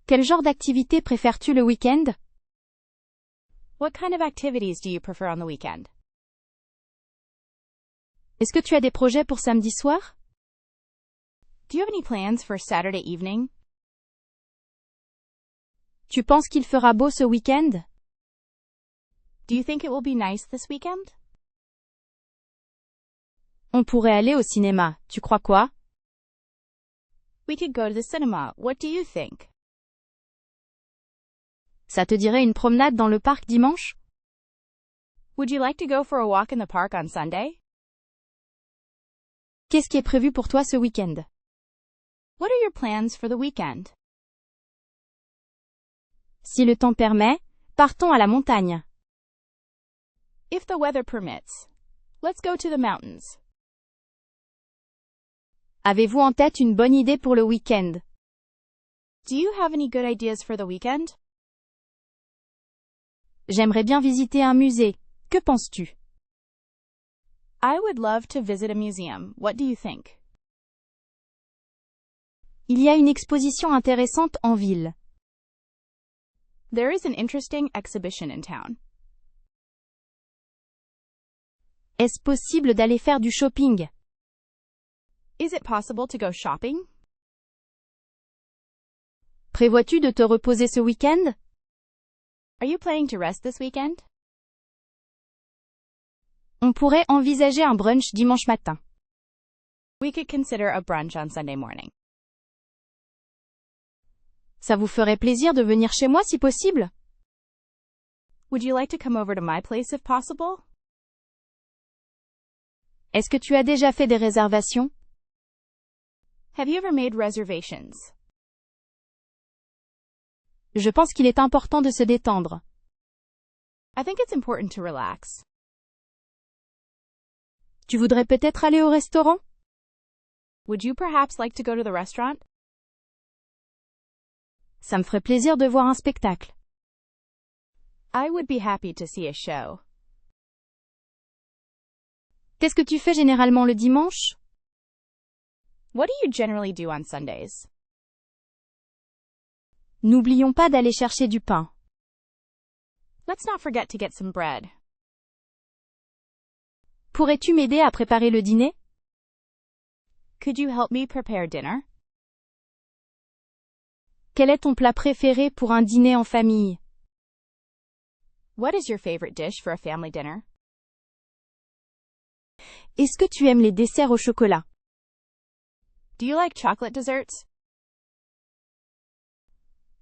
Quel genre d'activité préfères-tu le week-end? What kind of activities do you prefer on the weekend? Est-ce que tu as des projets pour samedi soir? Do you have any plans for Saturday evening? Tu penses qu'il fera beau ce week-end? Do you think it will be nice this weekend? On pourrait aller au cinéma, tu crois quoi? We could go to the cinema. What do you think? Ça te dirait une promenade dans le parc dimanche? Would you like to go for a walk in the park on Sunday? Qu'est-ce qui est prévu pour toi ce week-end? What are your plans for the weekend? Si le temps permet, partons à la montagne. If the weather permits, let's go to the mountains. Avez-vous en tête une bonne idée pour le week-end? Do you have any good ideas for the weekend? J'aimerais bien visiter un musée. Que penses-tu? I would love to visit a museum. What do you think? Il y a une exposition intéressante en ville. There is an interesting exhibition in town. Est-ce possible d'aller faire du shopping? Is it possible to go shopping? Prévois-tu de te reposer ce week-end? Are you planning to rest this weekend? On pourrait envisager un brunch dimanche matin. We could consider a brunch on Sunday morning. Ça vous ferait plaisir de venir chez moi si possible? Would you like to come over to my place if possible? Est-ce que tu as déjà fait des réservations? Have you ever made reservations? Je pense qu'il est important de se détendre. I think it's important to relax. Tu voudrais peut-être aller au restaurant? Would you perhaps like to go to the restaurant? Ça me ferait plaisir de voir un spectacle. I would be happy to see a show. Qu'est-ce que tu fais généralement le dimanche? What do you generally do on Sundays? N'oublions pas d'aller chercher du pain. Let's not forget to get some bread. Pourrais-tu m'aider à préparer le dîner? Could you help me prepare dinner? Quel est ton plat préféré pour un dîner en famille? What is your favorite dish for a family dinner? Est-ce que tu aimes les desserts au chocolat? Do you like chocolate desserts?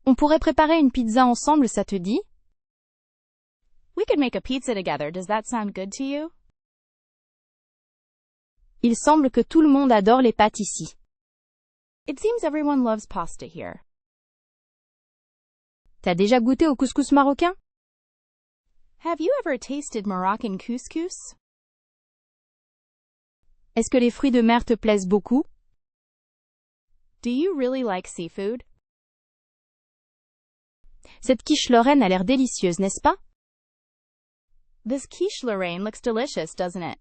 On pourrait préparer une pizza ensemble, ça te dit? We could make a pizza together. Does that sound good to you? Il semble que tout le monde adore les pâtes ici. It seems everyone loves pasta here. T'as déjà goûté au couscous marocain? Have you ever tasted Moroccan couscous? Est-ce que les fruits de mer te plaisent beaucoup? Do you really like seafood? Cette quiche Lorraine a l'air délicieuse, n'est-ce pas? This quiche Lorraine looks delicious, doesn't it?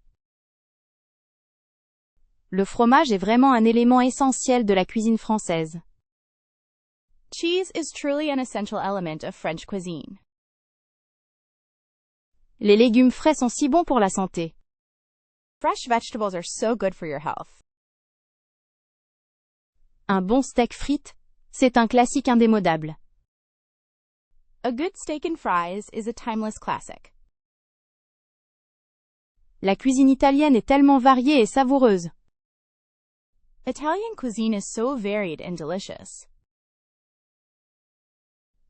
Le fromage est vraiment un élément essentiel de la cuisine française. Cheese is truly an essential element of French cuisine. Les légumes frais sont si bons pour la santé. Fresh vegetables are so good for your health. Un bon steak frites, c'est un classique indémodable. A good steak and fries is a timeless classic. La cuisine italienne est tellement variée et savoureuse. Italian cuisine is so varied and delicious.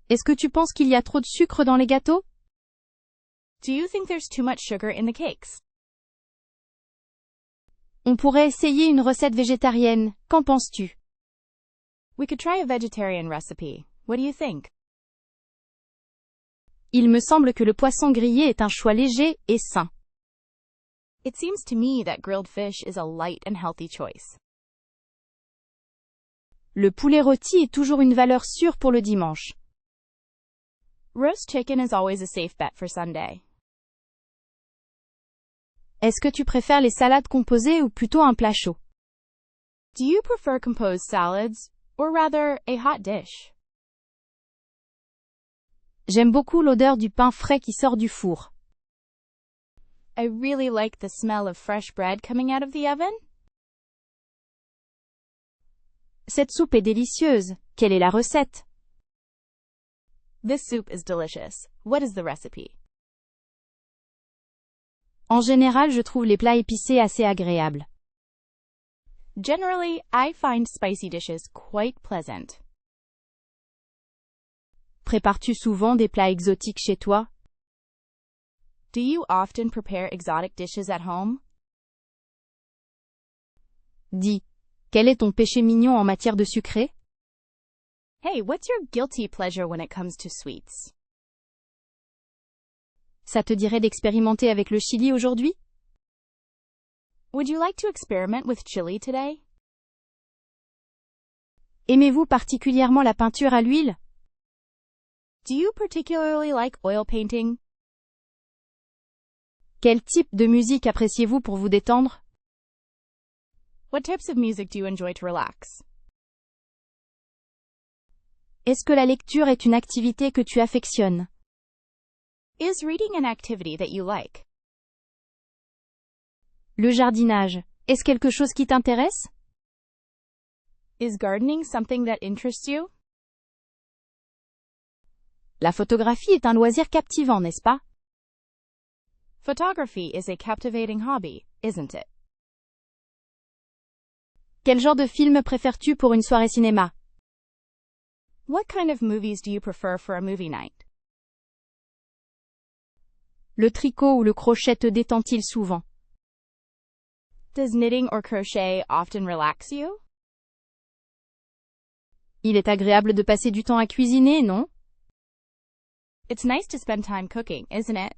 Est-ce que tu penses qu'il y a trop de sucre dans les gâteaux? Do you think there's too much sugar in the cakes? On pourrait essayer une recette végétarienne. Qu'en penses-tu? We could try a vegetarian recipe. What do you think? Il me semble que le poisson grillé est un choix léger et sain. It seems to me that grilled fish is a light and healthy choice. Le poulet rôti est toujours une valeur sûre pour le dimanche. Roast chicken is always a safe bet for Sunday. Est-ce que tu préfères les salades composées ou plutôt un plat chaud? Do you prefer composed salads, or rather, a hot dish? J'aime beaucoup l'odeur du pain frais qui sort du four. I really like the smell of fresh bread coming out of the oven. Cette soupe est délicieuse. Quelle est la recette? This soup is delicious. What is the recipe? En général, je trouve les plats épicés assez agréables. Generally, I find spicy dishes quite pleasant. Prépares-tu souvent des plats exotiques chez toi? Do you often prepare exotic dishes at home? Dis, quel est ton péché mignon en matière de sucré? Hey, what's your guilty pleasure when it comes to sweets? Ça te dirait d'expérimenter avec le chili aujourd'hui? Would you like to experiment with chili today? Aimez-vous particulièrement la peinture à l'huile? Do you particularly like oil painting? Quel type de musique appréciez-vous pour vous détendre? What types of music do you enjoy to relax? Est-ce que la lecture est une activité que tu affectionnes? Is reading an activity that you like? Le jardinage, est-ce quelque chose qui t'intéresse? Is gardening something that interests you? La photographie est un loisir captivant, n'est-ce pas? Photography is a captivating hobby, isn't it? Quel genre de film préfères-tu pour une soirée cinéma? What kind of movies do you prefer for a movie night? Le tricot ou le crochet te détend-il souvent? Does knitting or crochet often relax you? Il est agréable de passer du temps à cuisiner, non? It's nice to spend time cooking, isn't it?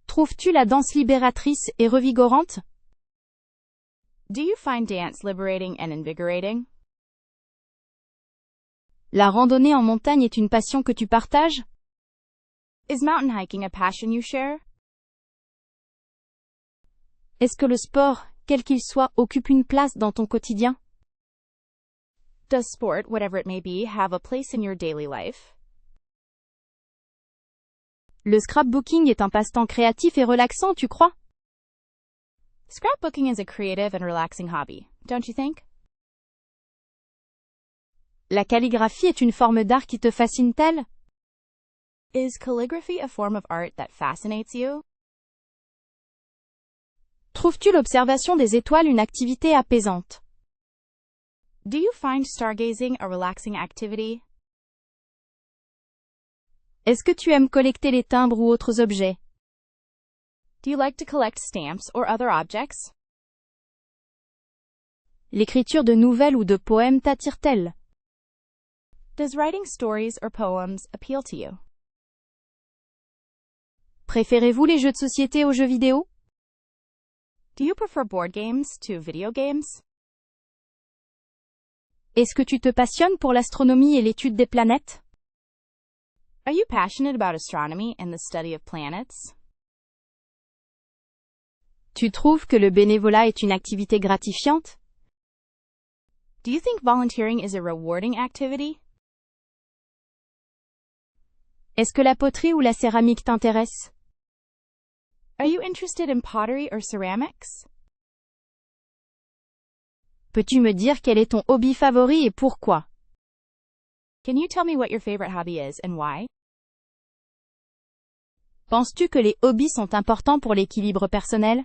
Trouves-tu la danse libératrice et revigorante? Do you find dance liberating and invigorating? La randonnée en montagne est une passion que tu partages? Is mountain hiking a passion you share? Est-ce que le sport, quel qu'il soit, occupe une place dans ton quotidien? Does sport, whatever it may be, have a place in your daily life? Le scrapbooking est un passe-temps créatif et relaxant, tu crois? Scrapbooking is a creative and relaxing hobby, don't you think? La calligraphie est une forme d'art qui te fascine-t-elle? Is calligraphy a form of art that fascinates you? Trouves-tu l'observation des étoiles une activité apaisante? Do you find stargazing a relaxing activity? Est-ce que tu aimes collecter les timbres ou autres objets? Do you like to collect stamps or other objects? L'écriture de nouvelles ou de poèmes t'attire-t-elle? Does writing stories or poems appeal to you? Préférez-vous les jeux de société aux jeux vidéo? Do you prefer board games to video games? Est-ce que tu te passionnes pour l'astronomie et l'étude des planètes? Are you passionate about astronomy and the study of planets? Tu trouves que le bénévolat est une activité gratifiante? Do you think volunteering is a rewarding activity? Est-ce que la poterie ou la céramique t'intéresse? Are you interested in pottery or ceramics? Peux-tu me dire quel est ton hobby favori et pourquoi? Can you tell me what your favorite hobby is and why? Penses-tu que les hobbies sont importants pour l'équilibre personnel?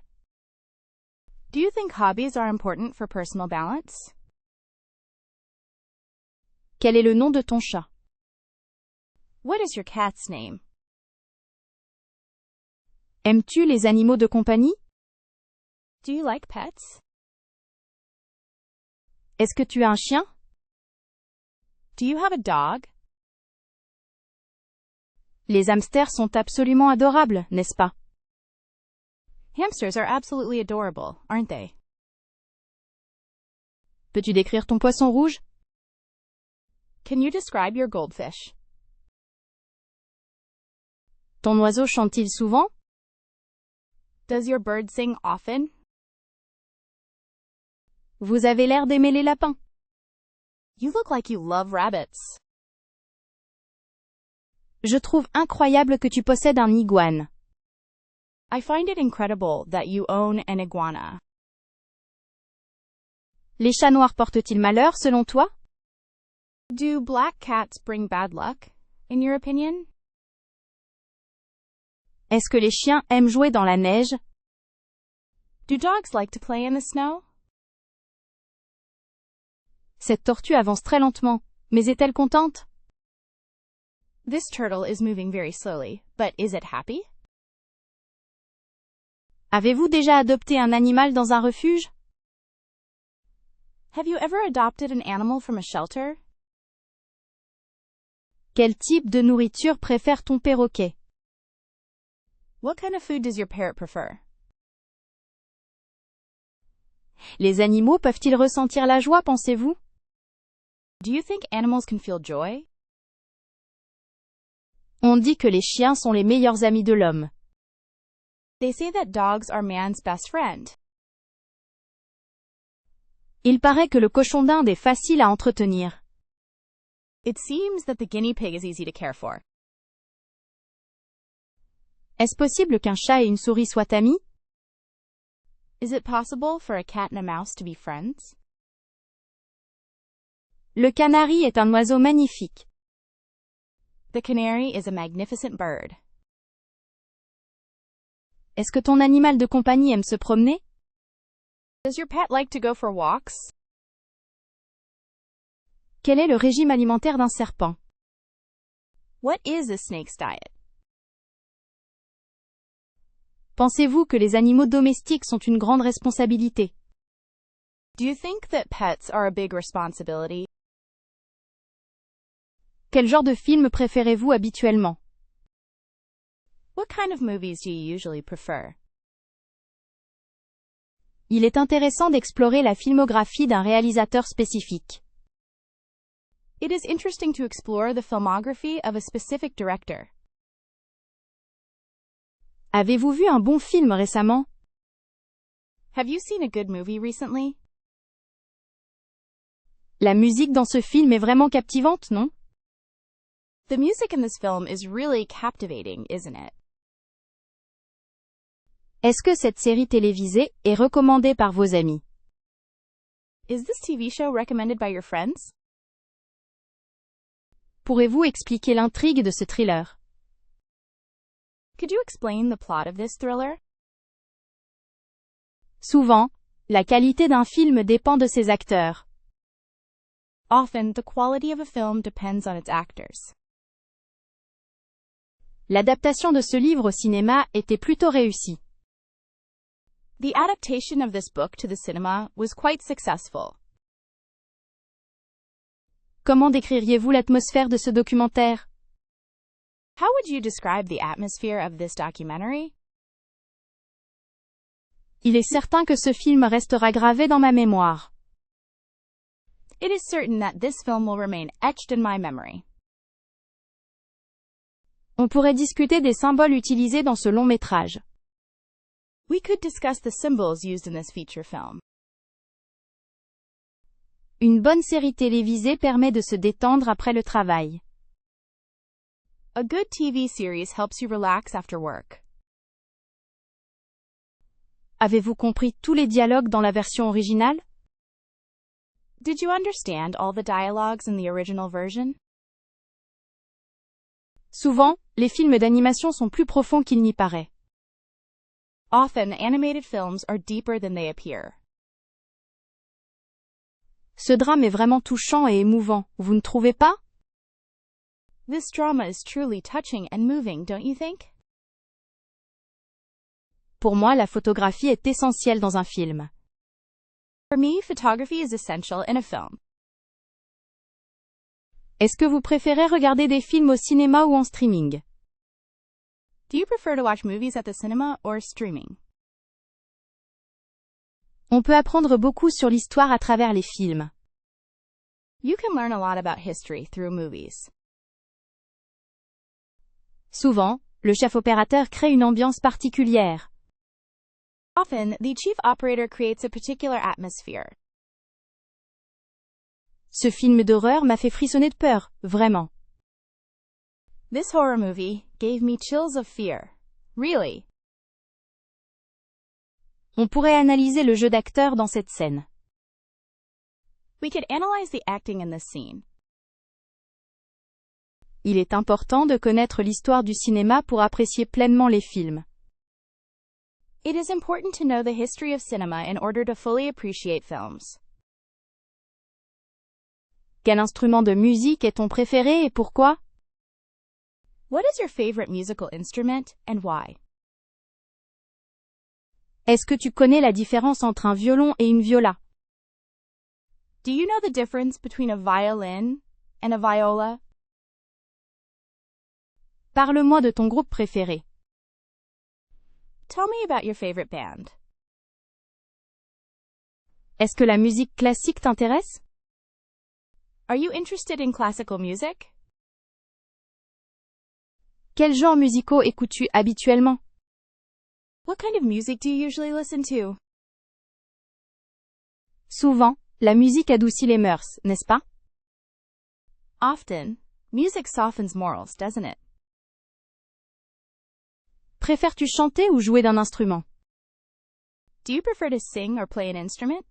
Do you think hobbies are important for personal balance? Quel est le nom de ton chat? What is your cat's name? Aimes-tu les animaux de compagnie? Do you like pets? Est-ce que tu as un chien? Do you have a dog? Les hamsters sont absolument adorables, n'est-ce pas? Hamsters are absolutely adorable, aren't they? Peux-tu décrire ton poisson rouge? Can you describe your goldfish? Ton oiseau chante-t-il souvent? Does your bird sing often? Vous avez l'air d'aimer les lapins. You look like you love rabbits. Je trouve incroyable que tu possèdes un iguane. I find it incredible that you own an iguana. Les chats noirs portent-ils malheur selon toi? Do black cats bring bad luck, in your opinion? Est-ce que les chiens aiment jouer dans la neige? Do dogs like to play in the snow? Cette tortue avance très lentement, mais est-elle contente? This turtle is moving very slowly, but is it happy? Avez-vous déjà adopté un animal dans un refuge? Have you ever adopted an animal from a shelter? Quel type de nourriture préfère ton perroquet? What kind of food does your parrot prefer? Les animaux peuvent-ils ressentir la joie, pensez-vous? Do you think animals can feel joy? On dit que les chiens sont les meilleurs amis de l'homme. They say that dogs are man's best friend. Il paraît que le cochon d'Inde est facile à entretenir. It seems that the guinea pig is easy to care for. Est-ce possible qu'un chat et une souris soient amis? Is it possible for a cat and a mouse to be friends? Le canari est un oiseau magnifique. The canary is a magnificent bird. Est-ce que ton animal de compagnie aime se promener? Does your pet like to go for walks? Quel est le régime alimentaire d'un serpent? What is a snake's diet? Pensez-vous que les animaux domestiques sont une grande responsabilité? Do you think that pets are a big responsibility? Quel genre de film préférez-vous habituellement? What kind of movies do you usually prefer? Il est intéressant d'explorer la filmographie d'un réalisateur spécifique. It is interesting to explore the filmography of a specific director. Avez-vous vu un bon film récemment? Have you seen a good movie recently? La musique dans ce film est vraiment captivante, non? The music in this film is really captivating, isn't it? Est-ce que cette série télévisée est recommandée par vos amis? Is this TV show recommended by your friends? Pourrez-vous expliquer l'intrigue de ce thriller? Could you explain the plot of this thriller? Souvent, la qualité d'un film dépend de ses acteurs. Often, the quality of a film depends on its actors. L'adaptation de ce livre au cinéma était plutôt réussie. The adaptation of this book to the cinema was quite successful. Comment décririez-vous l'atmosphère de ce documentaire? How would you describe the atmosphere of this documentary? Il est certain que ce film restera gravé dans ma mémoire. It is certain that this film will remain etched in my memory. On pourrait discuter des symboles utilisés dans ce long métrage. We could discuss the symbols used in this feature film. Une bonne série télévisée permet de se détendre après le travail. A good TV series helps you relax after work. Avez-vous compris tous les dialogues dans la version originale? Did you understand all the dialogues in the original version? Souvent, les films d'animation sont plus profonds qu'il n'y paraît. Often, animated films are deeper than they appear. Ce drame est vraiment touchant et émouvant, vous ne trouvez pas? This drama is truly touching and moving, don't you think? Pour moi, la photographie est essentielle dans un film. For me, photography is essential in a film. Est-ce que vous préférez regarder des films au cinéma ou en streaming? Do you prefer to watch movies at the cinema or streaming? On peut apprendre beaucoup sur l'histoire à travers les films. You can learn a lot about history through movies. Souvent, le chef opérateur crée une ambiance particulière. Often, the chief operator creates a particular atmosphere. Ce film d'horreur m'a fait frissonner de peur, vraiment. This horror movie gave me chills of fear. Really? On pourrait analyser le jeu d'acteur dans cette scène. We could analyze the acting in this scene. Il est important de connaître l'histoire du cinéma pour apprécier pleinement les films. It is important to know the history of cinema in order to fully appreciate films. Quel instrument de musique est ton préféré et pourquoi? What is your favorite musical instrument and why? Est-ce que tu connais la différence entre un violon et une viola? Do you know the difference between a violin and a viola? Parle-moi de ton groupe préféré. Tell me about your favorite band. Est-ce que la musique classique t'intéresse? Are you interested in classical music? Quels genres musicaux écoutes-tu habituellement? What kind of music do you usually listen to? Souvent, la musique adoucit les mœurs, n'est-ce pas? Often, music softens morals, doesn't it? Préfères-tu chanter ou jouer d'un instrument? Do you prefer to sing or play an instrument?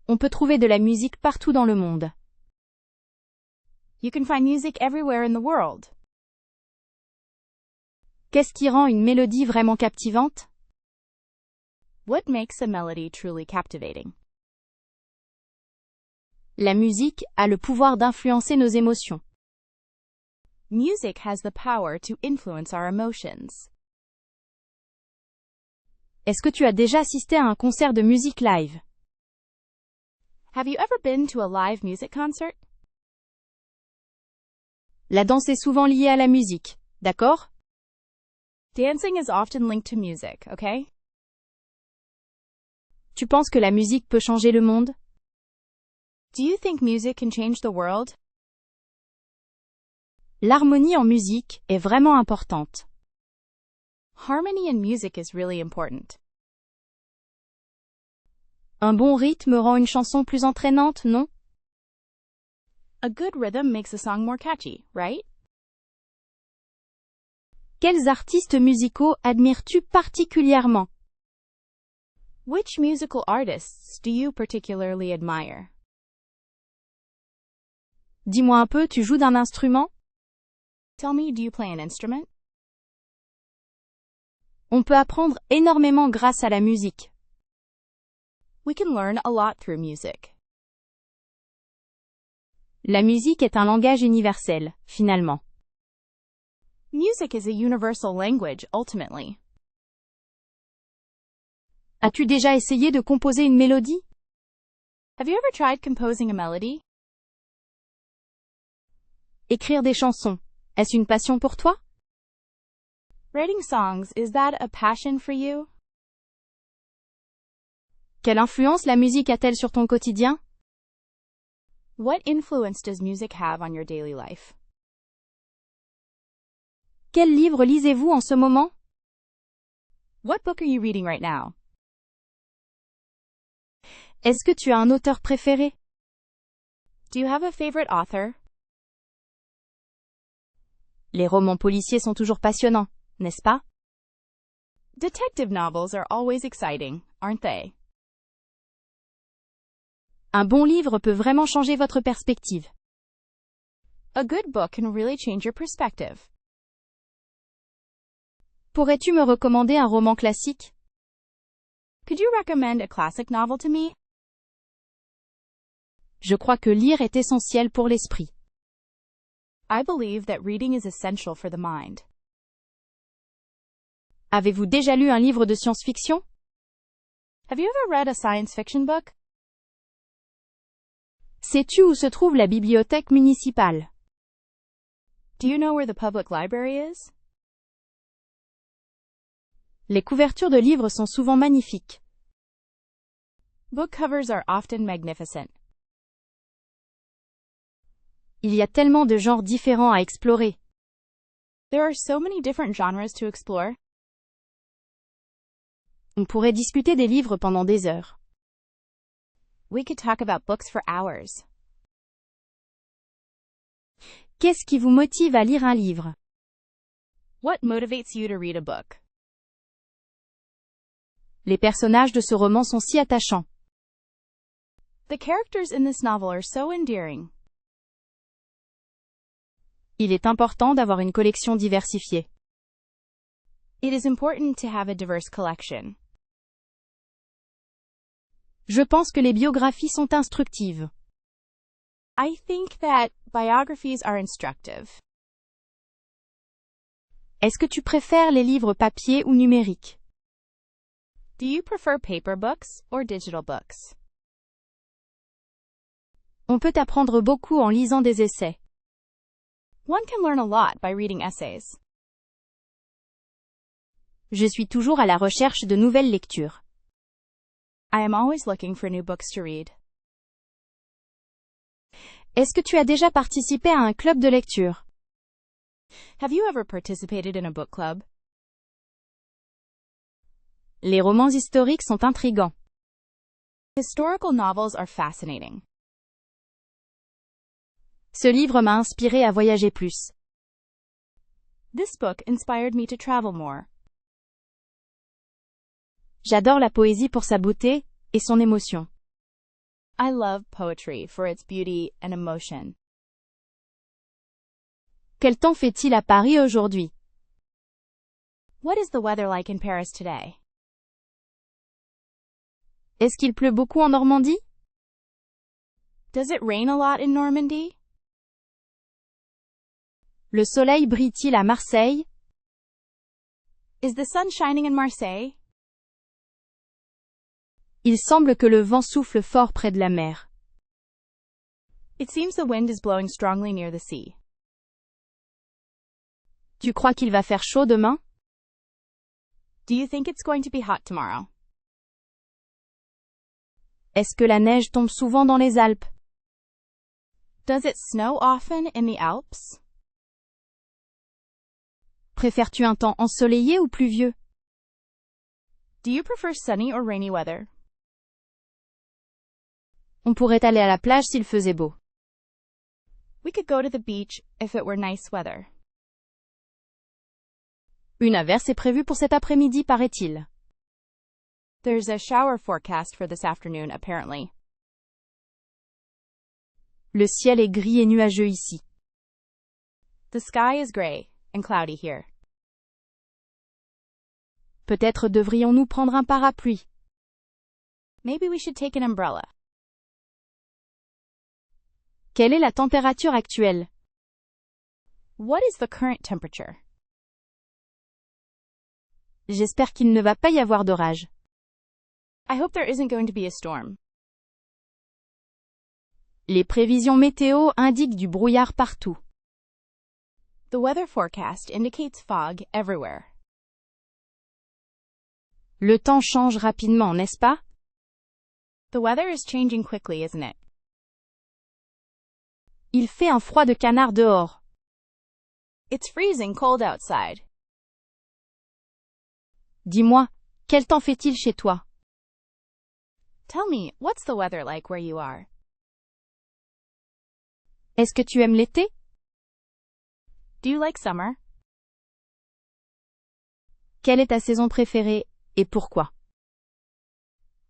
On peut trouver de la musique partout dans le monde. You can find music everywhere in the world. Qu'est-ce qui rend une mélodie vraiment captivante? What makes a melody truly captivating? La musique a le pouvoir d'influencer nos émotions. Music has the power to influence our emotions. Est-ce que tu as déjà assisté à un concert de musique live? Have you ever been to a live music concert? La danse est souvent liée à la musique, d'accord? Dancing is often linked to music, okay? Tu penses que la musique peut changer le monde? Do you think music can change the world? L'harmonie en musique est vraiment importante. Harmony in music is really important. Un bon rythme rend une chanson plus entraînante, non? A good rhythm makes a song more catchy, right? Quels artistes musicaux admires-tu particulièrement? Which musical artists do you particularly admire? Dis-moi un peu, tu joues d'un instrument? Tell me, do you play an instrument? On peut apprendre énormément grâce à la musique. We can learn a lot through music. La musique est un langage universel, finalement. Music is a universal language, ultimately. As-tu déjà essayé de composer une mélodie? Have you ever tried composing a melody? Écrire des chansons, est-ce une passion pour toi? Writing songs, is that a passion for you? Quelle influence la musique a-t-elle sur ton quotidien? What influence does music have on your daily life? Quel livre lisez-vous en ce moment? What book are you reading right now? Est-ce que tu as un auteur préféré? Do you have a favorite author? Les romans policiers sont toujours passionnants, n'est-ce pas? Detective novels are always exciting, aren't they? Un bon livre peut vraiment changer votre perspective. A good book can really change your perspective. Pourrais-tu me recommander un roman classique? Could you recommend a classic novel to me? Je crois que lire est essentiel pour l'esprit. I believe that reading is essential for the mind. Avez-vous déjà lu un livre de science-fiction? Have you ever read a science fiction book? Sais-tu où se trouve la bibliothèque municipale? Do you know where the public library is? Les couvertures de livres sont souvent magnifiques. Book covers are often magnificent. Il y a tellement de genres différents à explorer. There are so many different genres to explore. On pourrait discuter des livres pendant des heures. We could talk about books for hours. Qu'est-ce qui vous motive à lire un livre? What motivates you to read a book? Les personnages de ce roman sont si attachants. The characters in this novel are so endearing. Il est important d'avoir une collection diversifiée. It is important to have a diverse collection. Je pense que les biographies sont instructives. I think that biographies are instructive. Est-ce que tu préfères les livres papier ou numériques? Do you prefer paper books or digital books? On peut apprendre beaucoup en lisant des essais. One can learn a lot by reading essays. Je suis toujours à la recherche de nouvelles lectures. I am always looking for new books to read. Est-ce que tu as déjà participé à un club de lecture? Have you ever participated in a book club? Les romans historiques sont intrigants. Historical novels are fascinating. Ce livre m'a inspiré à voyager plus. This book inspired me to travel more. J'adore la poésie pour sa beauté et son émotion. I love poetry for its beauty and emotion. Quel temps fait-il à Paris aujourd'hui? What is the weather like in Paris today? Est-ce qu'il pleut beaucoup en Normandie? Does it rain a lot in Normandy? Le soleil brille-t-il à Marseille? Is the sun shining in Marseille? Il semble que le vent souffle fort près de la mer. It seems the wind is blowing strongly near the sea. Tu crois qu'il va faire chaud demain? Do you think it's going to be hot tomorrow? Est-ce que la neige tombe souvent dans les Alpes? Does it snow often in the Alps? Préfères-tu un temps ensoleillé ou pluvieux? Do you prefer sunny or rainy weather? On pourrait aller à la plage s'il faisait beau. We could go to the beach if it were nice weather. Une averse est prévue pour cet après-midi, paraît-il. There's a shower forecast for this afternoon, apparently. Le ciel est gris et nuageux ici. The sky is gray and cloudy here. Peut-être devrions-nous prendre un parapluie. Maybe we should take an umbrella. Quelle est la température actuelle? What is the current temperature? J'espère qu'il ne va pas y avoir d'orage. I hope there isn't going to be a storm. Les prévisions météo indiquent du brouillard partout. The weather forecast indicates fog everywhere. Le temps change rapidement, n'est-ce pas? The weather is changing quickly, isn't it? Il fait un froid de canard dehors. It's freezing cold outside. Dis-moi, quel temps fait-il chez toi? Tell me, what's the weather like where you are? Est-ce que tu aimes l'été? Do you like summer? Quelle est ta saison préférée et pourquoi?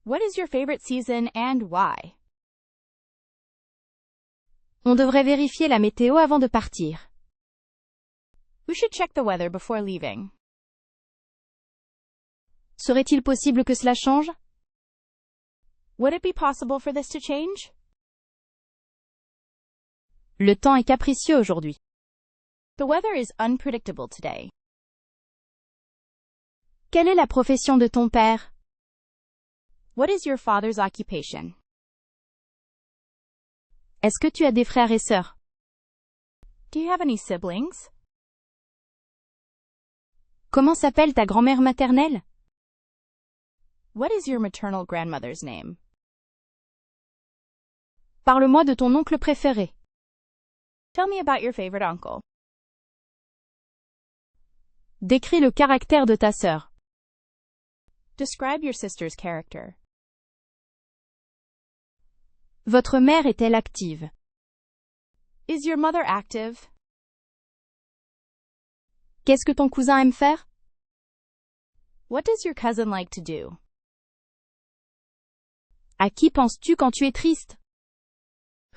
What is your favorite season and why? On devrait vérifier la météo avant de partir. We should check the weather before leaving. Serait-il possible que cela change? Would it be possible for this to change? Le temps est capricieux aujourd'hui. The weather is unpredictable today. Quelle est la profession de ton père? What is your father's occupation? Est-ce que tu as des frères et sœurs? Do you have any siblings? Comment s'appelle ta grand-mère maternelle? What is your maternal grandmother's name? Parle-moi de ton oncle préféré. Tell me about your favorite uncle. Décris le caractère de ta sœur. Describe your sister's character. Votre mère est-elle active? Is your mother active? Qu'est-ce que ton cousin aime faire? What does your cousin like to do? À qui penses-tu quand tu es triste?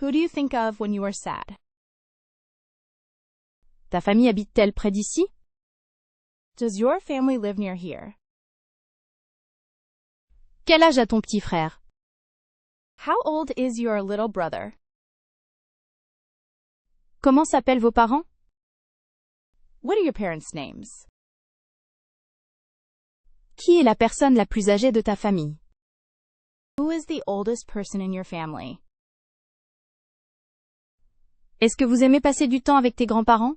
Who do you think of when you are sad? Ta famille habite-t-elle près d'ici? Does your family live near here? Quel âge a ton petit frère? How old is your little brother? Comment s'appellent vos parents? What are your parents' names? Qui est la personne la plus âgée de ta famille? Who is the oldest person in your family? Est-ce que vous aimez passer du temps avec tes grands-parents?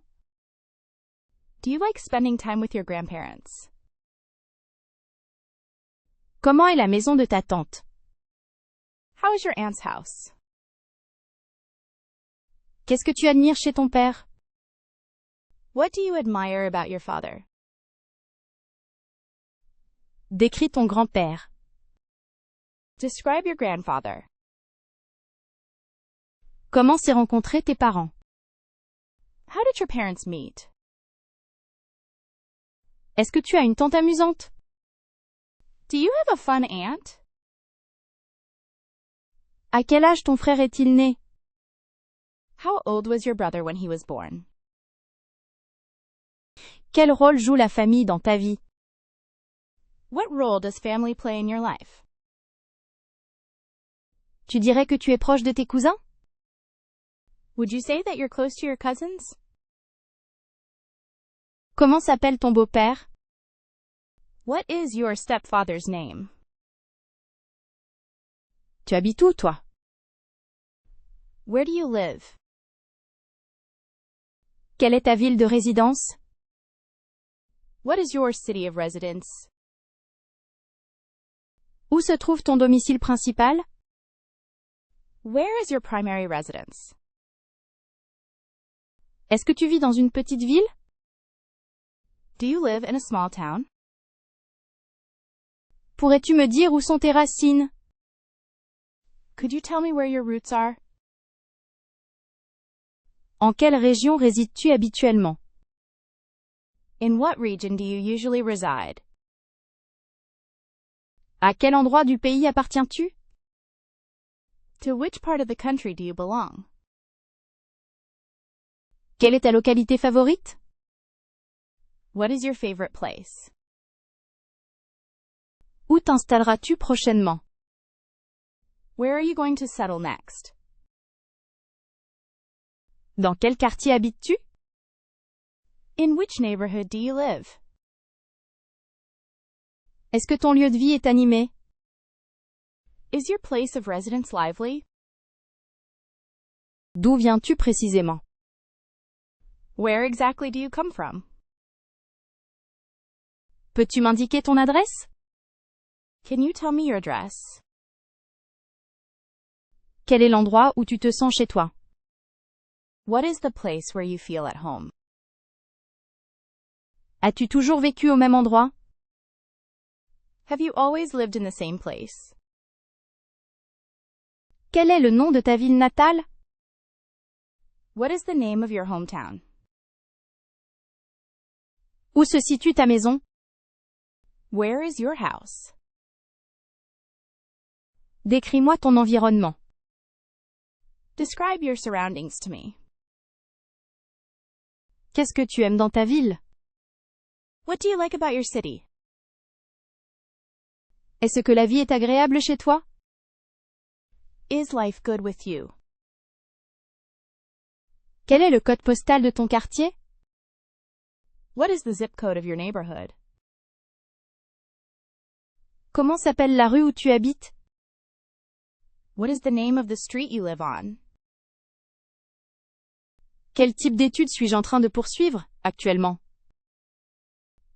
Do you like spending time with your grandparents? Comment est la maison de ta tante? How is your aunt's house? Qu'est-ce que tu admires chez ton père? What do you admire about your father? Décris ton grand-père. Describe your grandfather. Comment s'est rencontrés tes parents? How did your parents meet? Est-ce que tu as une tante amusante? Do you have a fun aunt? À quel âge ton frère est-il né? How old was your brother when he was born? Quel rôle joue la famille dans ta vie? What role does family play in your life? Tu dirais que tu es proche de tes cousins? Would you say that you're close to your cousins? Comment s'appelle ton beau-père? What is your stepfather's name? Tu habites où, toi? Where do you live? Quelle est ta ville de résidence? What is your city of residence? Où se trouve ton domicile principal? Where is your primary residence? Est-ce que tu vis dans une petite ville? Do you live in a small town? Pourrais-tu me dire où sont tes racines? Could you tell me where your roots are? En quelle région résides-tu habituellement? In what region do you usually reside? À quel endroit du pays appartiens-tu? To which part of the country do you belong? Quelle est ta localité favorite? What is your favorite place? Où t'installeras-tu prochainement? Where are you going to settle next? Dans quel quartier habites-tu? In which neighborhood do you live? Est-ce que ton lieu de vie est animé? Is your place of residence lively? D'où viens-tu précisément? Where exactly do you come from? Peux-tu m'indiquer ton adresse? Can you tell me your address? Quel est l'endroit où tu te sens chez toi? What is the place where you feel at home? As-tu toujours vécu au même endroit? Have you always lived in the same place? Quel est le nom de ta ville natale? What is the name of your hometown? Où se situe ta maison? Where is your house? Décris-moi ton environnement. Describe your surroundings to me. Qu'est-ce que tu aimes dans ta ville? What do you like about your city? Est-ce que la vie est agréable chez toi? Is life good with you? Quel est le code postal de ton quartier? What is the zip code of your neighborhood? Comment s'appelle la rue où tu habites? What is the name of the street you live on? Quel type d'études suis-je en train de poursuivre, actuellement?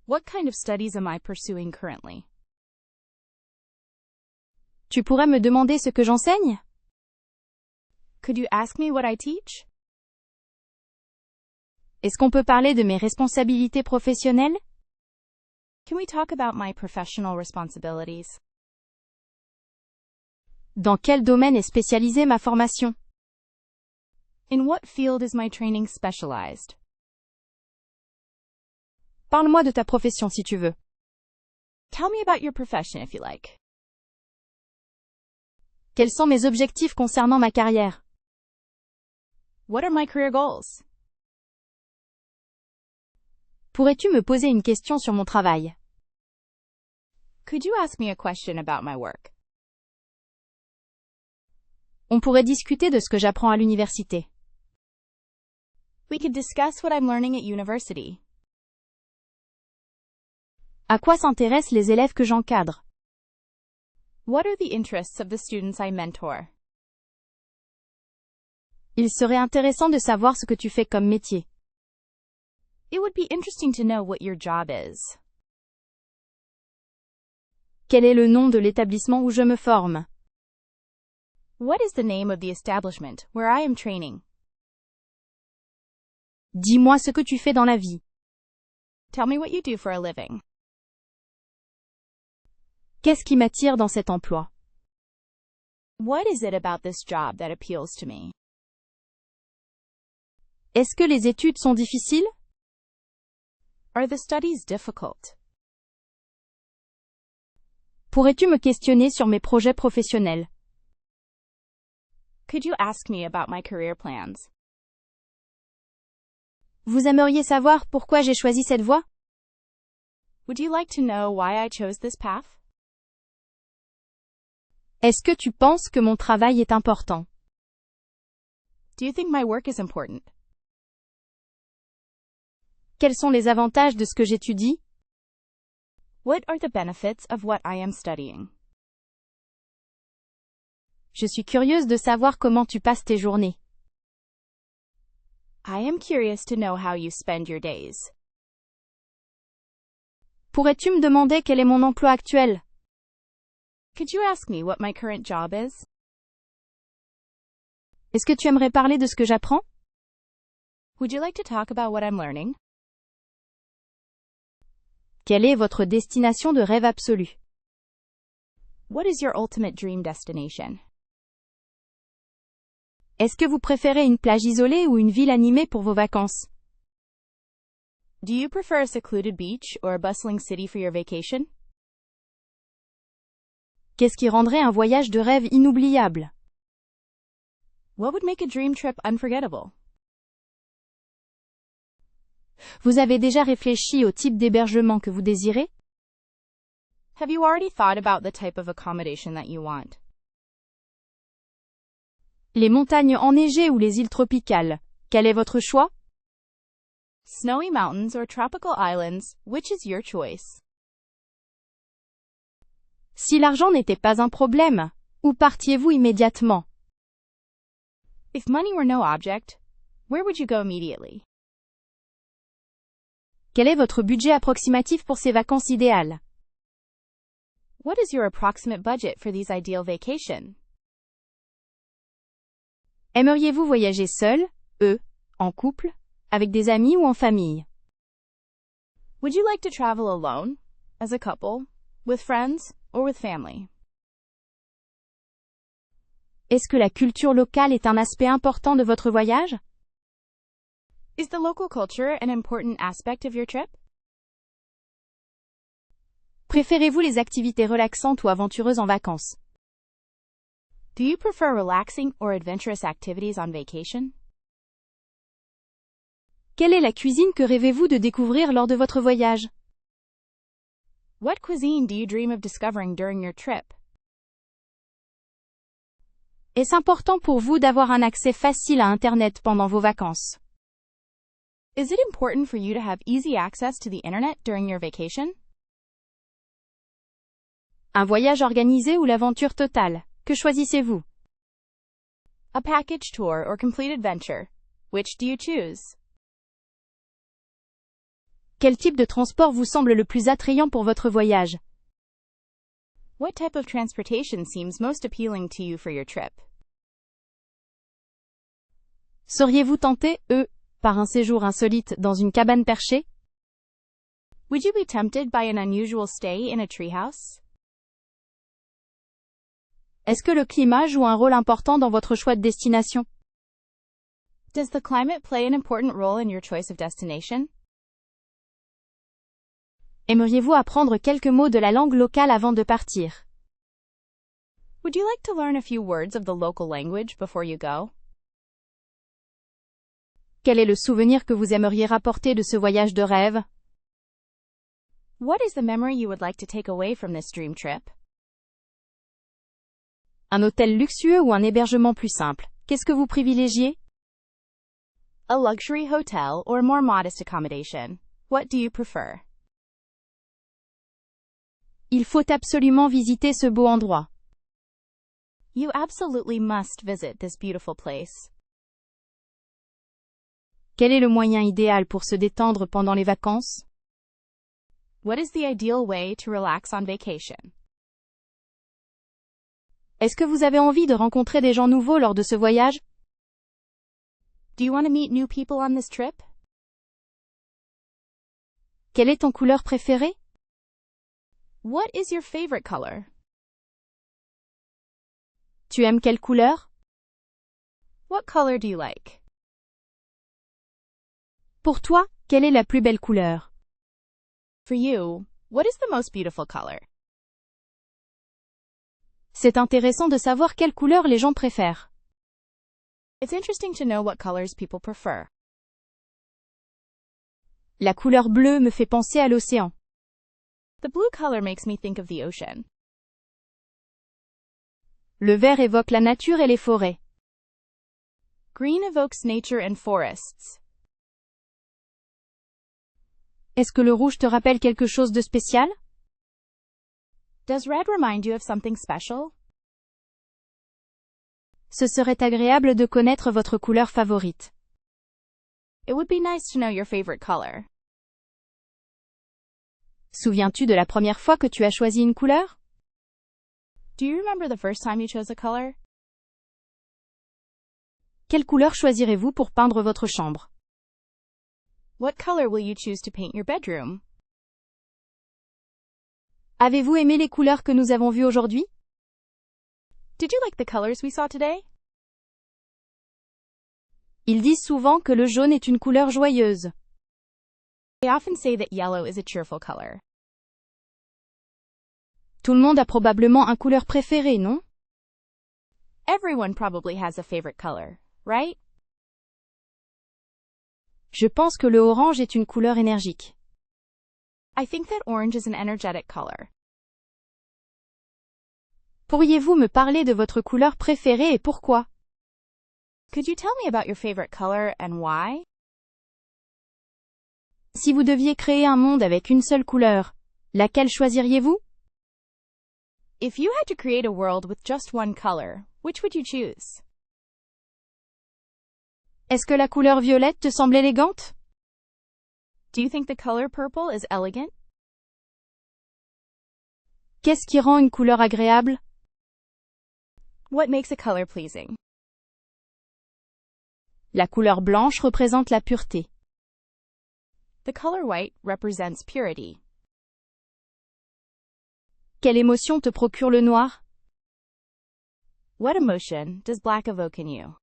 What kind of studies am I pursuing currently? Tu pourrais me demander ce que j'enseigne? Could you ask me what I teach? Est-ce qu'on peut parler de mes responsabilités professionnelles? Can we talk about my professional responsibilities? Dans quel domaine est spécialisée ma formation? In what field is my training specialized? Parle-moi de ta profession si tu veux. Tell me about your profession if you like. Quels sont mes objectifs concernant ma carrière? What are my career goals? Pourrais-tu me poser une question sur mon travail? Could you ask me a question about my work? On pourrait discuter de ce que j'apprends à l'université. We could discuss what I'm learning at university. À quoi s'intéressent les élèves que j'encadre? What are the interests of the students I mentor? Il serait intéressant de savoir ce que tu fais comme métier. It would be interesting to know what your job is. Quel est le nom de l'établissement où je me forme? What is the name of the establishment where I am training? Dis-moi ce que tu fais dans la vie. Tell me what you do for a living. Qu'est-ce qui m'attire dans cet emploi? What is it about this job that appeals to me? Est-ce que les études sont difficiles? Are the studies difficult? Pourrais-tu me questionner sur mes projets professionnels? Could you ask me about my career plans? Vous aimeriez savoir pourquoi j'ai choisi cette voie? Would you like to know why I chose this path? Est-ce que tu penses que mon travail est important? Do you think my work is important? Quels sont les avantages de ce que j'étudie? What are the benefits of what I am studying? Je suis curieuse de savoir comment tu passes tes journées. I am curious to know how you spend your days. Pourrais-tu me demander quel est mon emploi actuel? Could you ask me what my current job is? Est-ce que tu aimerais parler de ce que j'apprends? Would you like to talk about what I'm learning? Quelle est votre destination de rêve absolue? What is your ultimate dream destination? Est-ce que vous préférez une plage isolée ou une ville animée pour vos vacances? Do you prefer a secluded beach or a bustling city for your vacation? Qu'est-ce qui rendrait un voyage de rêve inoubliable? What would make a dream trip unforgettable? Vous avez déjà réfléchi au type d'hébergement que vous désirez? Have you already thought about the type of accommodation that you want? Les montagnes enneigées ou les îles tropicales, quel est votre choix? Snowy mountains or tropical islands, which is your choice? Si l'argent n'était pas un problème, où partiez-vous immédiatement? If money were no object, where would you go immediately? Quel est votre budget approximatif pour ces vacances idéales? What is your approximate budget for these ideal vacation? Aimeriez-vous voyager seul, en couple, avec des amis ou en famille? Would you like to travel alone, as a couple, with friends, or with family? Est-ce que la culture locale est un aspect important de votre voyage? Is the local culture an important aspect of your trip? Préférez-vous les activités relaxantes ou aventureuses en vacances? Do you prefer relaxing or adventurous activities on vacation? Quelle est la cuisine que rêvez-vous de découvrir lors de votre voyage? What cuisine do you dream of discovering during your trip? Est-ce important pour vous d'avoir un accès facile à Internet pendant vos vacances? Is it important for you to have easy access to the internet during your vacation? Un voyage organisé ou l'aventure totale? Que choisissez-vous? A package tour or complete adventure? Which do you choose? Quel type de transport vous semble le plus attrayant pour votre voyage? What type of transportation seems most appealing to you for your trip? Seriez-vous tenté, par un séjour insolite dans une cabane perchée? Would you be tempted by an unusual stay in a treehouse? Est-ce que le climat joue un rôle important dans votre choix de destination? Does the climate play an important role in your choice of destination? Aimeriez-vous apprendre quelques mots de la langue locale avant de partir? Would you like to learn a few words of the local language before you go? Quel est le souvenir que vous aimeriez rapporter de ce voyage de rêve? What is the memory you would like to take away from this dream trip? Un hôtel luxueux ou un hébergement plus simple? Qu'est-ce que vous privilégiez? A luxury hotel or more modest accommodation? What do you prefer? Il faut absolument visiter ce beau endroit. You absolutely must visit this beautiful place. Quel est le moyen idéal pour se détendre pendant les vacances? What is the ideal way to relax on vacation? Est-ce que vous avez envie de rencontrer des gens nouveaux lors de ce voyage? Do you want to meet new people on this trip? Quelle est ton couleur préférée? What is your favorite color? Tu aimes quelle couleur? What color do you like? Pour toi, quelle est la plus belle couleur? For you, what is the most beautiful color? C'est intéressant de savoir quelle couleur les gens préfèrent. It's interesting to know what colors people prefer. La couleur bleue me fait penser à l'océan. The blue color makes me think of the ocean. Le vert évoque la nature et les forêts. Green evokes nature and forests. Est-ce que le rouge te rappelle quelque chose de spécial? Does red remind you of something special? Ce serait agréable de connaître votre couleur favorite. It would be nice to know your favorite color. Souviens-tu de la première fois que tu as choisi une couleur? Do you remember the first time you chose a color? Quelle couleur choisirez-vous pour peindre votre chambre? What color will you choose to paint your bedroom? Avez-vous aimé les couleurs que nous avons vues aujourd'hui? Did you like the colors we saw today? Ils disent souvent que le jaune est une couleur joyeuse. They often say that yellow is a cheerful color. Tout le monde a probablement un couleur préférée, non? Everyone probably has a favorite color, right? Je pense que le orange est une couleur énergique. I think that orange is an energetic color. Pourriez-vous me parler de votre couleur préférée et pourquoi? Could you tell me about your favorite color and why? Si vous deviez créer un monde avec une seule couleur, laquelle choisiriez-vous? If you had to create a world with just one color, which would you choose? Est-ce que la couleur violette te semble élégante? Do you think the color purple is elegant? Qu'est-ce qui rend une couleur agréable? What makes a color pleasing? La couleur blanche représente la pureté. The color white represents purity. Quelle émotion te procure le noir? What emotion does black evoke in you?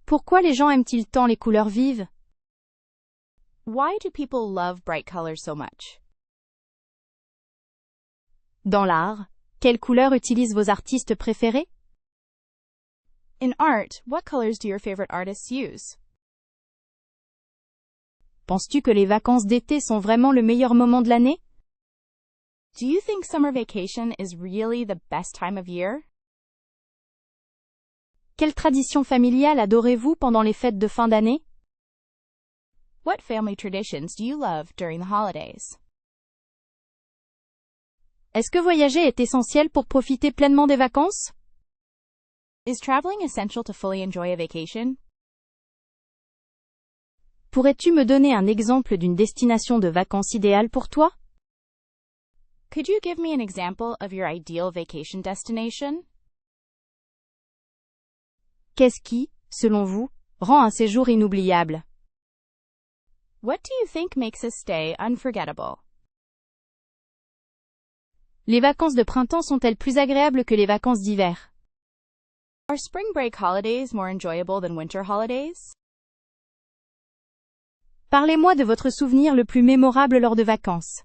Pourquoi les gens aiment-ils tant les couleurs vives? Why do people love bright colors so much? Dans l'art, quelle couleur utilisent vos artistes préférés? In art, what colors do your favorite artists use? Penses-tu que les vacances d'été sont vraiment le meilleur moment de l'année? Do you think summer vacation is really the best time of year? Quelle tradition familiale adorez-vous pendant les fêtes de fin d'année? What family traditions do you love during the holidays? Est-ce que voyager est essentiel pour profiter pleinement des vacances? Is traveling essential to fully enjoy a vacation? Pourrais-tu me donner un exemple d'une destination de vacances idéale pour toi? Could you give me an example of your ideal vacation destination? Qu'est-ce qui, selon vous, rend un séjour inoubliable? What do you think makes a stay unforgettable? Les vacances de printemps sont-elles plus agréables que les vacances d'hiver? Are spring break holidays more enjoyable than winter holidays? Parlez-moi de votre souvenir le plus mémorable lors de vacances.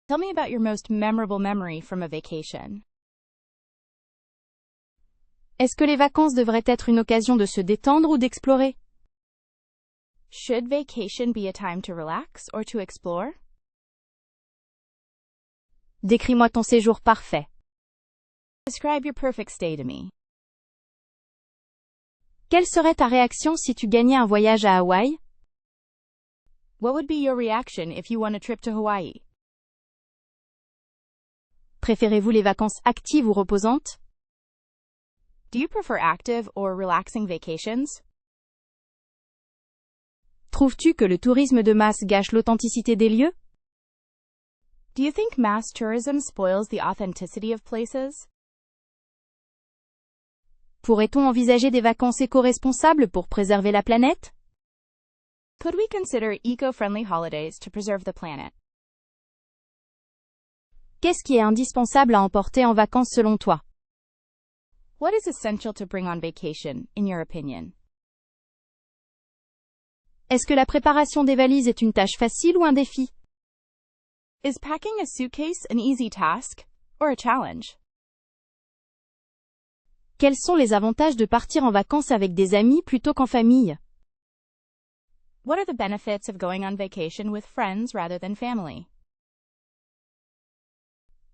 Tell me about your most memorable memory from a vacation. Est-ce que les vacances devraient être une occasion de se détendre ou d'explorer? Should vacation be a time to relax or to explore? Décris-moi ton séjour parfait. Describe your perfect stay to me. Quelle serait ta réaction si tu gagnais un voyage à Hawaï? What would be your reaction if you won a trip to Hawaii? Préférez-vous les vacances actives ou reposantes? Do you prefer active or relaxing vacations? Trouves-tu que le tourisme de masse gâche l'authenticité des lieux? Do you think mass tourism spoils the authenticity of places? Pourrait-on envisager des vacances éco-responsables pour préserver la planète? Could we consider eco-friendly holidays to preserve the planet? Qu'est-ce qui est indispensable à emporter en vacances selon toi? What is essential to bring on vacation, in your opinion? Est-ce que la préparation des valises est une tâche facile ou un défi? Is packing a suitcase an easy task or a challenge? Quels sont les avantages de partir en vacances avec des amis plutôt qu'en famille? What are the benefits of going on vacation with friends rather than family?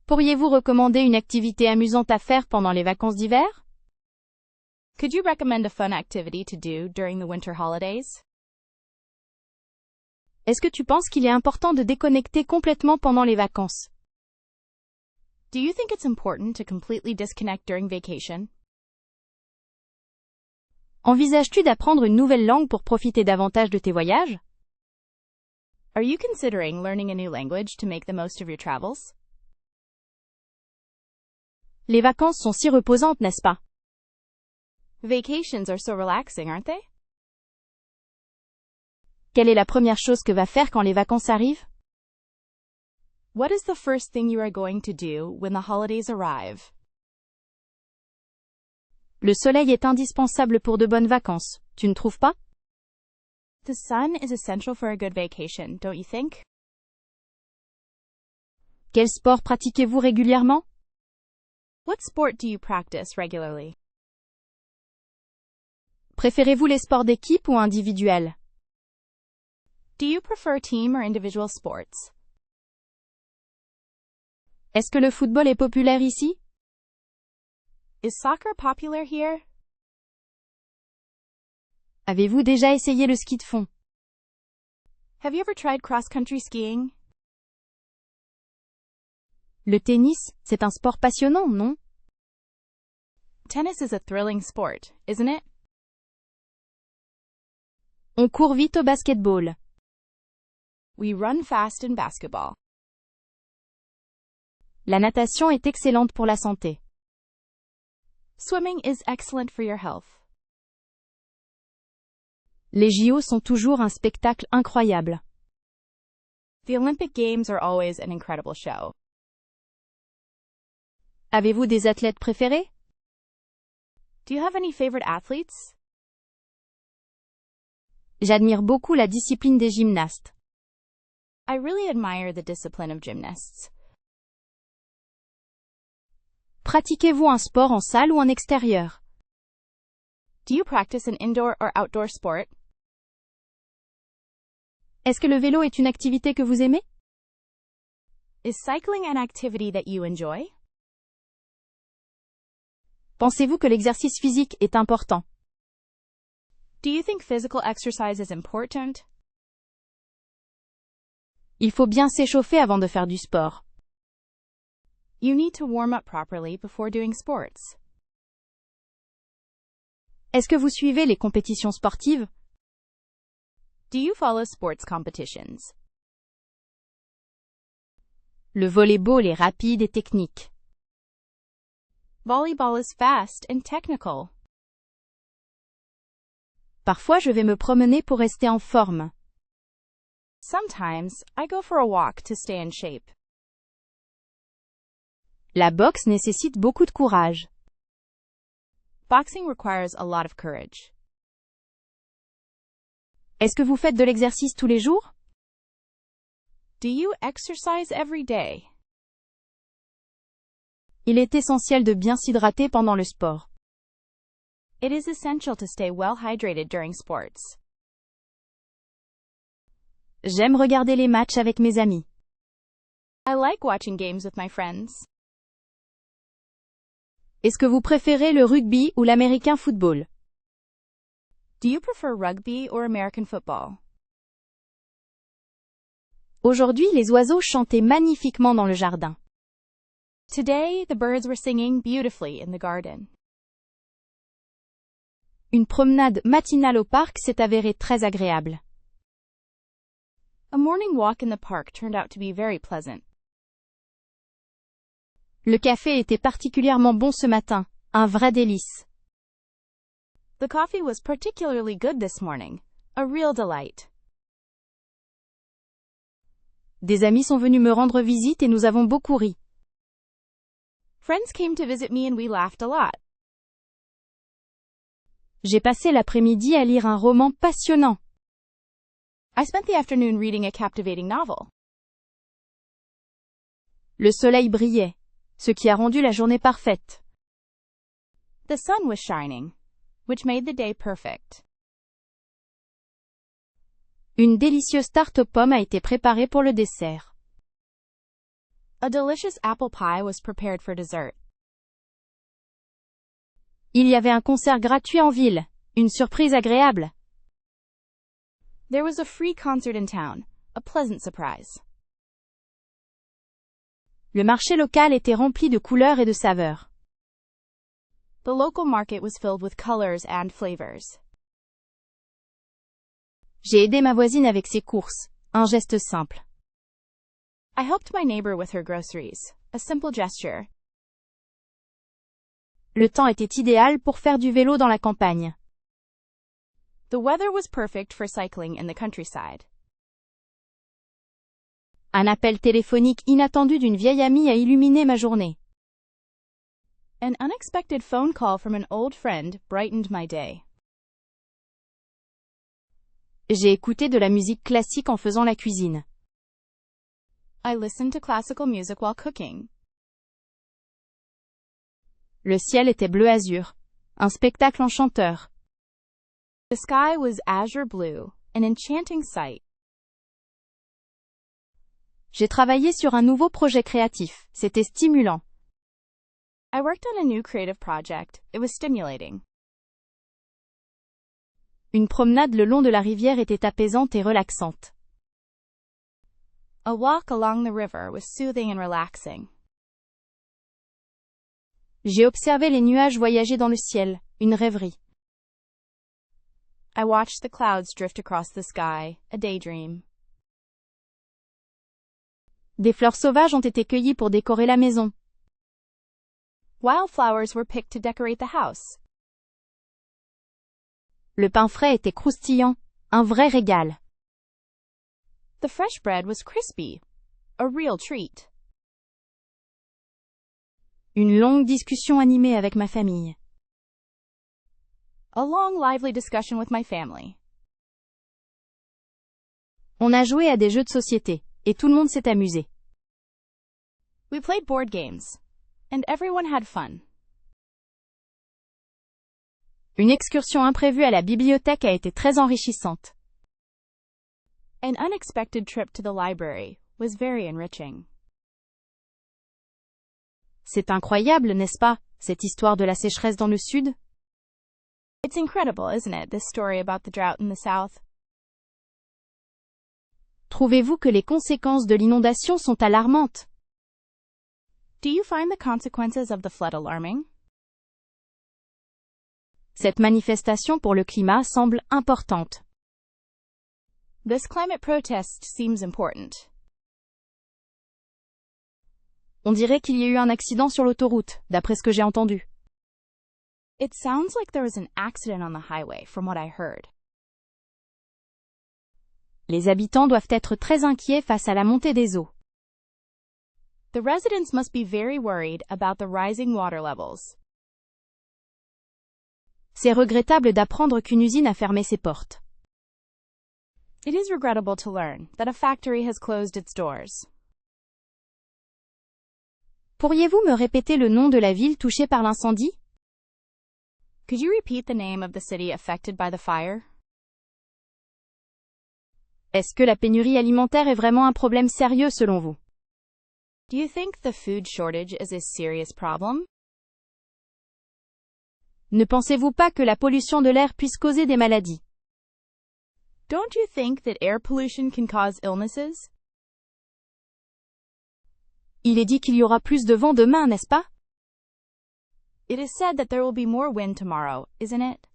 Pourriez-vous recommander une activité amusante à faire pendant les vacances d'hiver? Could you recommend a fun activity to do during the winter holidays? Est-ce que tu penses qu'il est important de déconnecter complètement pendant les vacances? Do you think it's important to completely disconnect during vacation? Envisages-tu d'apprendre une nouvelle langue pour profiter davantage de tes voyages? Are you considering learning a new language to make the most of your travels? Les vacances sont si reposantes, n'est-ce pas? Vacations are so relaxing, aren't they? Quelle est la première chose que va faire quand les vacances arrivent? What is the first thing you are going to do when the holidays arrive? Le soleil est indispensable pour de bonnes vacances, tu ne trouves pas? The sun is essential for a good vacation, don't you think? Quel sport pratiquez-vous régulièrement? What sport do you practice regularly? Préférez-vous les sports d'équipe ou individuels? Do you prefer team or individual sports? Est-ce que le football est populaire ici? Is soccer popular here? Avez-vous déjà essayé le ski de fond? Have you ever tried cross-country skiing? Le tennis, c'est un sport passionnant, non? Tennis is a thrilling sport, isn't it? On court vite au basketball. We run fast in basketball. La natation est excellente pour la santé. Swimming is excellent for your health. Les JO sont toujours un spectacle incroyable. The Olympic Games are always an incredible show. Avez-vous des athlètes préférés? Do you have any favorite athletes? J'admire beaucoup la discipline des gymnastes. I really admire the discipline of gymnasts. Pratiquez-vous un sport en salle ou en extérieur? Do you practice an indoor or outdoor sport? Est-ce que le vélo est une activité que vous aimez? Is cycling an activity that you enjoy? Pensez-vous que l'exercice physique est important? Do you think physical exercise is important? Il faut bien s'échauffer avant de faire du sport. You need to warm up properly before doing sports. Est-ce que vous suivez les compétitions sportives? Do you follow sports competitions? Le volleyball est rapide et technique. Volleyball is fast and technical. Parfois, je vais me promener pour rester en forme. Sometimes, I go for a walk to stay in shape. La boxe nécessite beaucoup de courage. Boxing requires a lot of courage. Est-ce que vous faites de l'exercice tous les jours? Do you exercise every day? Il est essentiel de bien s'hydrater pendant le sport. It is essential to stay well hydrated during sports. J'aime regarder les matchs avec mes amis. I like watching games with my friends. Est-ce que vous préférez le rugby ou l'american football? Do you prefer rugby or American football? Aujourd'hui, les oiseaux chantaient magnifiquement dans le jardin. Today, the birds were singing beautifully in the garden. Une promenade matinale au parc s'est avérée très agréable. A morning walk in the park turned out to be very pleasant. Le café était particulièrement bon ce matin, un vrai délice. The coffee was particularly good this morning, a real delight. Des amis sont venus me rendre visite et nous avons beaucoup ri. Friends came to visit me and we laughed a lot. J'ai passé l'après-midi à lire un roman passionnant. I spent the afternoon reading a captivating novel. Le soleil brillait, ce qui a rendu la journée parfaite. The sun was shining, which made the day perfect. Une délicieuse tarte aux pommes a été préparée pour le dessert. A delicious apple pie was prepared for dessert. Il y avait un concert gratuit en ville, une surprise agréable. There was a free concert in town, a pleasant surprise. Le marché local était rempli de couleurs et de saveurs. The local market was filled with colors and flavors. J'ai aidé ma voisine avec ses courses, un geste simple. I helped my neighbor with her groceries, a simple gesture. Le temps était idéal pour faire du vélo dans la campagne. The weather was perfect for cycling in the countryside. Un appel téléphonique inattendu d'une vieille amie a illuminé ma journée. An unexpected phone call from an old friend brightened my day. J'ai écouté de la musique classique en faisant la cuisine. I listened to classical music while cooking. Le ciel était bleu azur, un spectacle enchanteur. The sky was azure blue, an enchanting sight. J'ai travaillé sur un nouveau projet créatif, c'était stimulant. I worked on a new creative project. It was stimulating. Une promenade le long de la rivière était apaisante et relaxante. A walk along the river was soothing and relaxing. J'ai observé les nuages voyager dans le ciel, une rêverie. I watched the clouds drift across the sky, a daydream. Des fleurs sauvages ont été cueillies pour décorer la maison. Wildflowers were picked to decorate the house. Le pain frais était croustillant, un vrai régal. The fresh bread was crispy, a real treat. Une longue discussion animée avec ma famille. A long, lively discussion with my family. On a joué à des jeux de société, et tout le monde s'est amusé. We played board games, and everyone had fun. Une excursion imprévue à la bibliothèque a été très enrichissante. An unexpected trip to the library was very enriching. C'est incroyable, n'est-ce pas, cette histoire de la sécheresse dans le sud? It's incredible, isn't it, this story about the drought in the South? Trouvez-vous que les conséquences de l'inondation sont alarmantes? Do you find the consequences of the flood alarming? Cette manifestation pour le climat semble importante. This climate protest seems important. On dirait qu'il y a eu un accident sur l'autoroute, d'après ce que j'ai entendu. It sounds like there was an accident on the highway, from what I heard. Les habitants doivent être très inquiets face à la montée des eaux. The residents must be very worried about the rising water levels. C'est regrettable d'apprendre qu'une usine a fermé ses portes. It is regrettable to learn that a factory has closed its doors. Pourriez-vous me répéter le nom de la ville touchée par l'incendie? Could you repeat the name of the city affected by the fire? Est-ce que la pénurie alimentaire est vraiment un problème sérieux selon vous? Do you think the food shortage is a serious problem? Ne pensez-vous pas que la pollution de l'air puisse causer des maladies? Don't you think that air pollution can cause illnesses? Il est dit qu'il y aura plus de vent demain, n'est-ce pas? It is said that there will be more wind tomorrow, isn't it?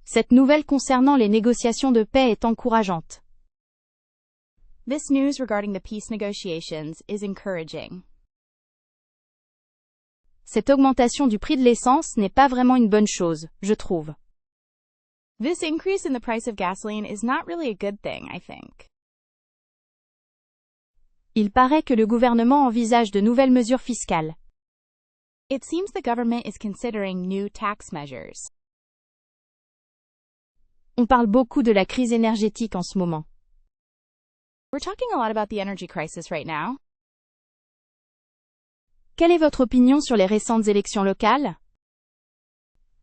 Cette nouvelle concernant les négociations de paix est encourageante. This news regarding the peace negotiations is encouraging. Cette augmentation du prix de l'essence n'est pas vraiment une bonne chose, je trouve. This increase in the price of gasoline is not really a good thing, I think. Il paraît que le gouvernement envisage de nouvelles mesures fiscales. It seems the government is considering new tax measures. On parle beaucoup de la crise énergétique en ce moment. We're talking a lot about the energy crisis right now. Quelle est votre opinion sur les récentes élections locales?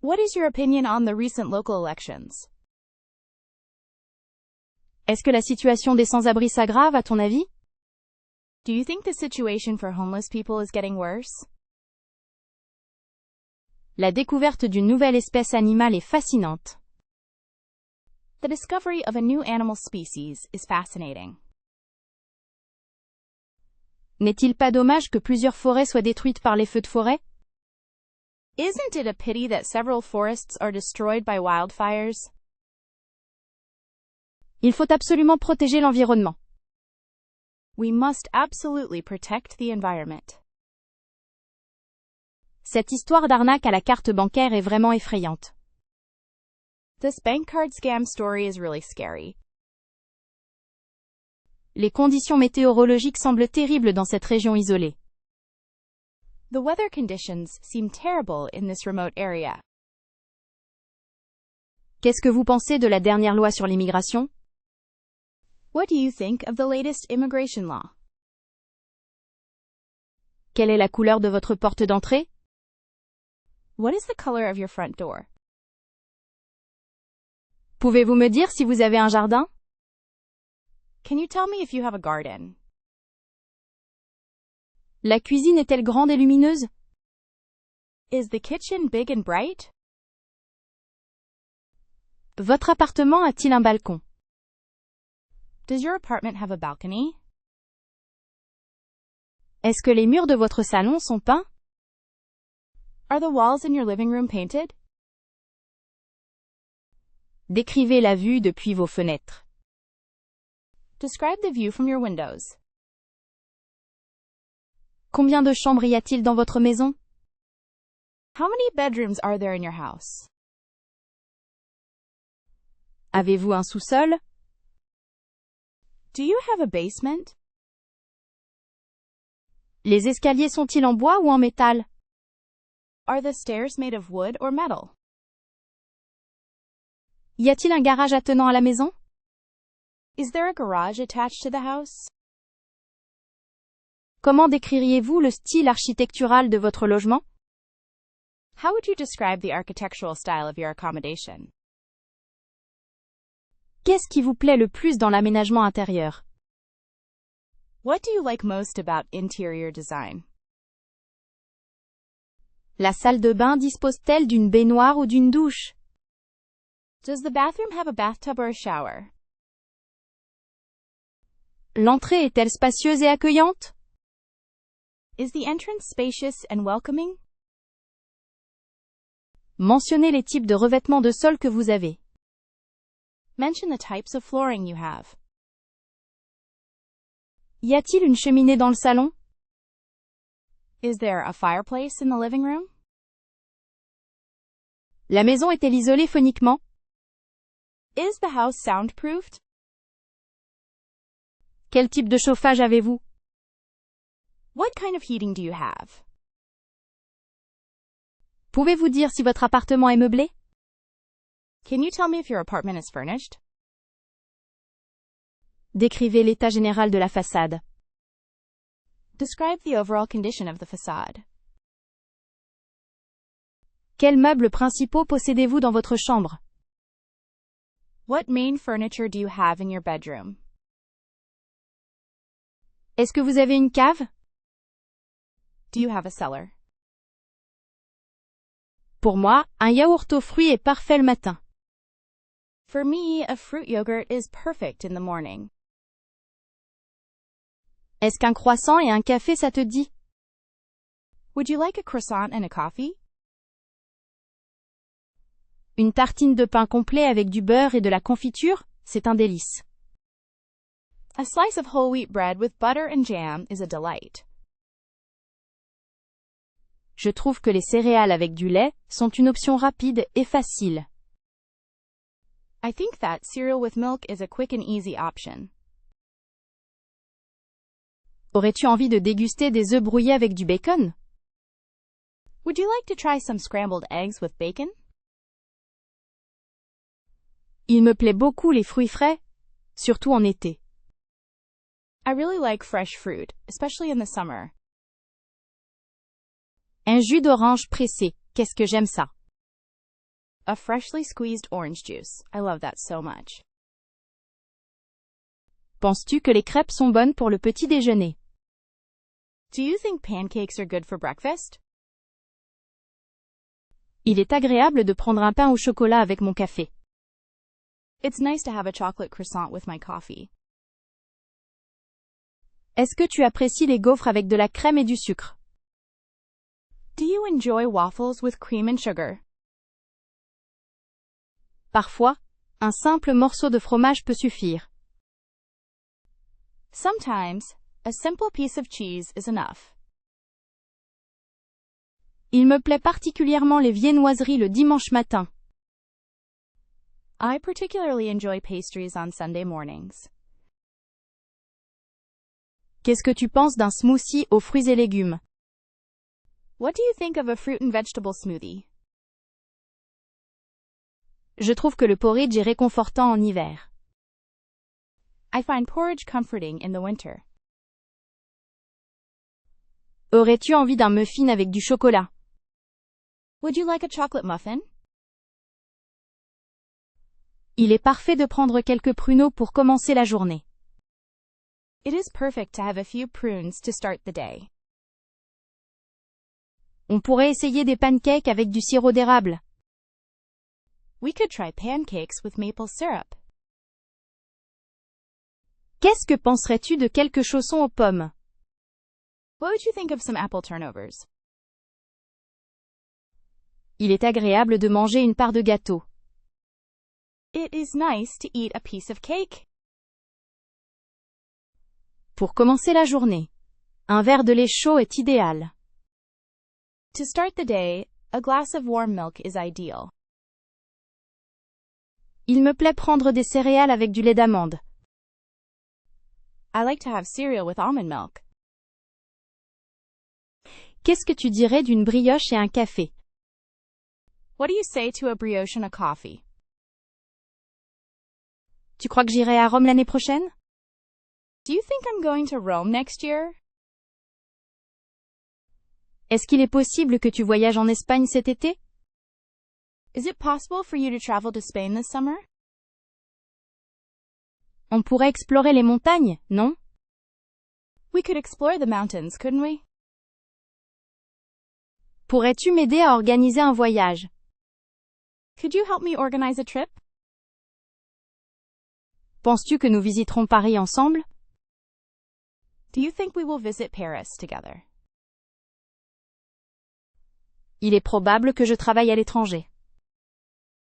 What is your opinion on the recent local elections? Est-ce que la situation des sans-abri s'aggrave à ton avis? Do you think the situation for homeless people is getting worse? La découverte d'une nouvelle espèce animale est fascinante. The discovery of a new animal species is fascinating. N'est-il pas dommage que plusieurs forêts soient détruites par les feux de forêt? Isn't it a pity that several forests are destroyed by wildfires? Il faut absolument protéger l'environnement. We must absolutely protect the environment. Cette histoire d'arnaque à la carte bancaire est vraiment effrayante. This bank card scam story is really scary. Les conditions météorologiques semblent terribles dans cette région isolée. The weather conditions seem terrible in this remote area. Qu'est-ce que vous pensez de la dernière loi sur l'immigration? What do you think of the latest immigration law? Quelle est la couleur de votre porte d'entrée? What is the color of your front door? Pouvez-vous me dire si vous avez un jardin? Can you tell me if you have a garden? La cuisine est-elle grande et lumineuse? Is the kitchen big and bright? Votre appartement a-t-il un balcon? Does your apartment have a balcony? Est-ce que les murs de votre salon sont peints? Are the walls in your living room painted? Décrivez la vue depuis vos fenêtres. Describe the view from your windows. Combien de chambres y a-t-il dans votre maison? How many bedrooms are there in your house? Avez-vous un sous-sol? Do you have a basement? Les escaliers sont-ils en bois ou en métal? Are the stairs made of wood or metal? Y a-t-il un garage attenant à la maison? Is there a garage attached to the house? Comment décririez-vous le style architectural de votre logement? How would you describe the architectural style of your accommodation? Qu'est-ce qui vous plaît le plus dans l'aménagement intérieur? What do you like most about interior design? La salle de bain dispose-t-elle d'une baignoire ou d'une douche? Does the bathroom have a bathtub or a shower? L'entrée est-elle spacieuse et accueillante? Is the entrance spacious and welcoming? Mentionnez les types de revêtements de sol que vous avez. Mention the types of flooring you have. Y a-t-il une cheminée dans le salon? Is there a fireplace in the living room? La maison est-elle isolée phoniquement? Is the house soundproofed? Quel type de chauffage avez-vous? What kind of heating do you have? Pouvez-vous dire si votre appartement est meublé? Can you tell me if your apartment is furnished? Décrivez l'état général de la façade. Describe the overall condition of the facade. Quels meubles principaux possédez-vous dans votre chambre? What main furniture do you have in your bedroom? Est-ce que vous avez une cave? Do you have a cellar? Pour moi, un yaourt aux fruits est parfait le matin. For me, a fruit yogurt is perfect in the morning. Est-ce qu'un croissant et un café ça te dit? Would you like a croissant and a coffee? Une tartine de pain complet avec du beurre et de la confiture, c'est un délice. A slice of whole wheat bread with butter and jam is a delight. Je trouve que les céréales avec du lait sont une option rapide et facile. I think that cereal with milk is a quick and easy option. Aurais-tu envie de déguster des œufs brouillés avec du bacon? Would you like to try some scrambled eggs with bacon? Il me plaît beaucoup les fruits frais, surtout en été. I really like fresh fruit, especially in the summer. Un jus d'orange pressé, qu'est-ce que j'aime ça. A freshly squeezed orange juice. I love that so much. Penses-tu que les crêpes sont bonnes pour le petit déjeuner? Do you think pancakes are good for breakfast? Il est agréable de prendre un pain au chocolat avec mon café. It's nice to have a chocolate croissant with my coffee. Est-ce que tu apprécies les gaufres avec de la crème et du sucre? Do you enjoy waffles with cream and sugar? Parfois, un simple morceau de fromage peut suffire. Sometimes, a simple piece of cheese is enough. Il me plaît particulièrement les viennoiseries le dimanche matin. I particularly enjoy pastries on Sunday mornings. Qu'est-ce que tu penses d'un smoothie aux fruits et légumes? What do you think of a fruit and vegetable smoothie? Je trouve que le porridge est réconfortant en hiver. I find porridge comforting in the winter. Aurais-tu envie d'un muffin avec du chocolat? Would you like a chocolate muffin? Il est parfait de prendre quelques pruneaux pour commencer la journée. It is perfect to have a few prunes to start the day. On pourrait essayer des pancakes avec du sirop d'érable. We could try pancakes with maple syrup. Qu'est-ce que penserais-tu de quelques chaussons aux pommes? What would you think of some apple turnovers? Il est agréable de manger une part de gâteau. It is nice to eat a piece of cake. Pour commencer la journée, un verre de lait chaud est idéal. To start the day, a glass of warm milk is ideal. Il me plaît prendre des céréales avec du lait d'amande. I like to have cereal with almond milk. Qu'est-ce que tu dirais d'une brioche et un café? What do you say to a brioche and a coffee? Tu crois que j'irai à Rome l'année prochaine? Do you think I'm going to Rome next year? Est-ce qu'il est possible que tu voyages en Espagne cet été? Is it possible for you to travel to Spain this summer? On pourrait explorer les montagnes, non? We could explore the mountains, couldn't we? Pourrais-tu m'aider à organiser un voyage? Could you help me organize a trip? Penses-tu que nous visiterons Paris ensemble? Do you think we will visit Paris together? Il est probable que je travaille à l'étranger.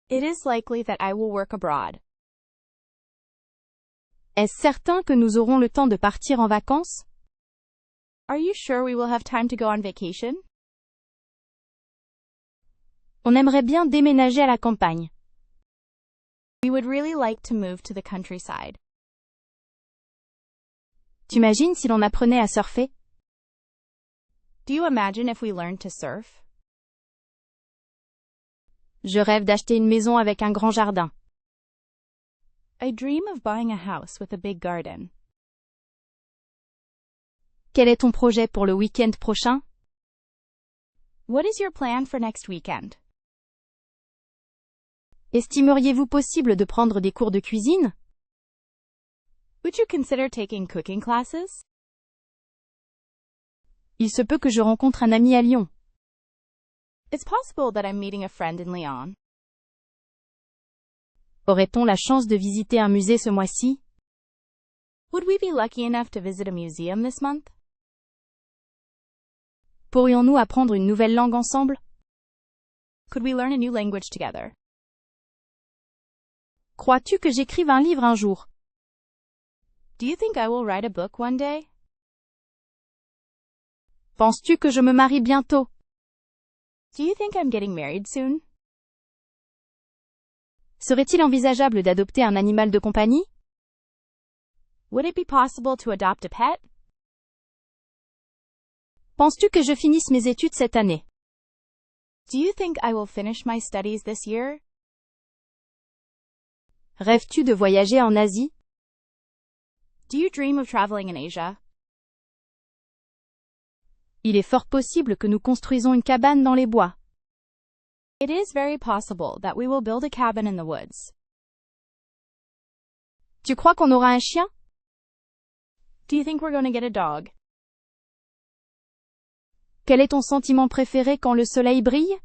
It is likely that I will work abroad. Est-ce certain que nous aurons le temps de partir en vacances? Are you sure we will have time to go on vacation? On aimerait bien déménager à la campagne. We would really like to move to the countryside. T'imagines si l'on apprenait à surfer? Do you imagine if we learned to surf? Je rêve d'acheter une maison avec un grand jardin. I dream of buying a house with a big garden. Quel est ton projet pour le week-end prochain? What is your plan for next weekend? Estimeriez-vous possible de prendre des cours de cuisine? Would you consider taking cooking classes? Il se peut que je rencontre un ami à Lyon. It's possible that I'm meeting a friend in Lyon. Aurait-on la chance de visiter un musée ce mois-ci? Would we be lucky enough to visit a museum this month? Pourrions-nous apprendre une nouvelle langue ensemble? Could we learn a new language together? Crois-tu que j'écrive un livre un jour? Do you think I will write a book one day? Penses-tu que je me marie bientôt? Do you think I'm getting married soon? Serait-il envisageable d'adopter un animal de compagnie? Would it be possible to adopt a pet? Penses-tu que je finisse mes études cette année? Do you think I will finish my studies this year? Rêves-tu de voyager en Asie? Do you dream of traveling in Asia? Il est fort possible que nous construisons une cabane dans les bois. It is very possible that we will build a cabin in the woods. Tu crois qu'on aura un chien? Do you think we're going to get a dog? Quel est ton sentiment préféré quand le soleil brille?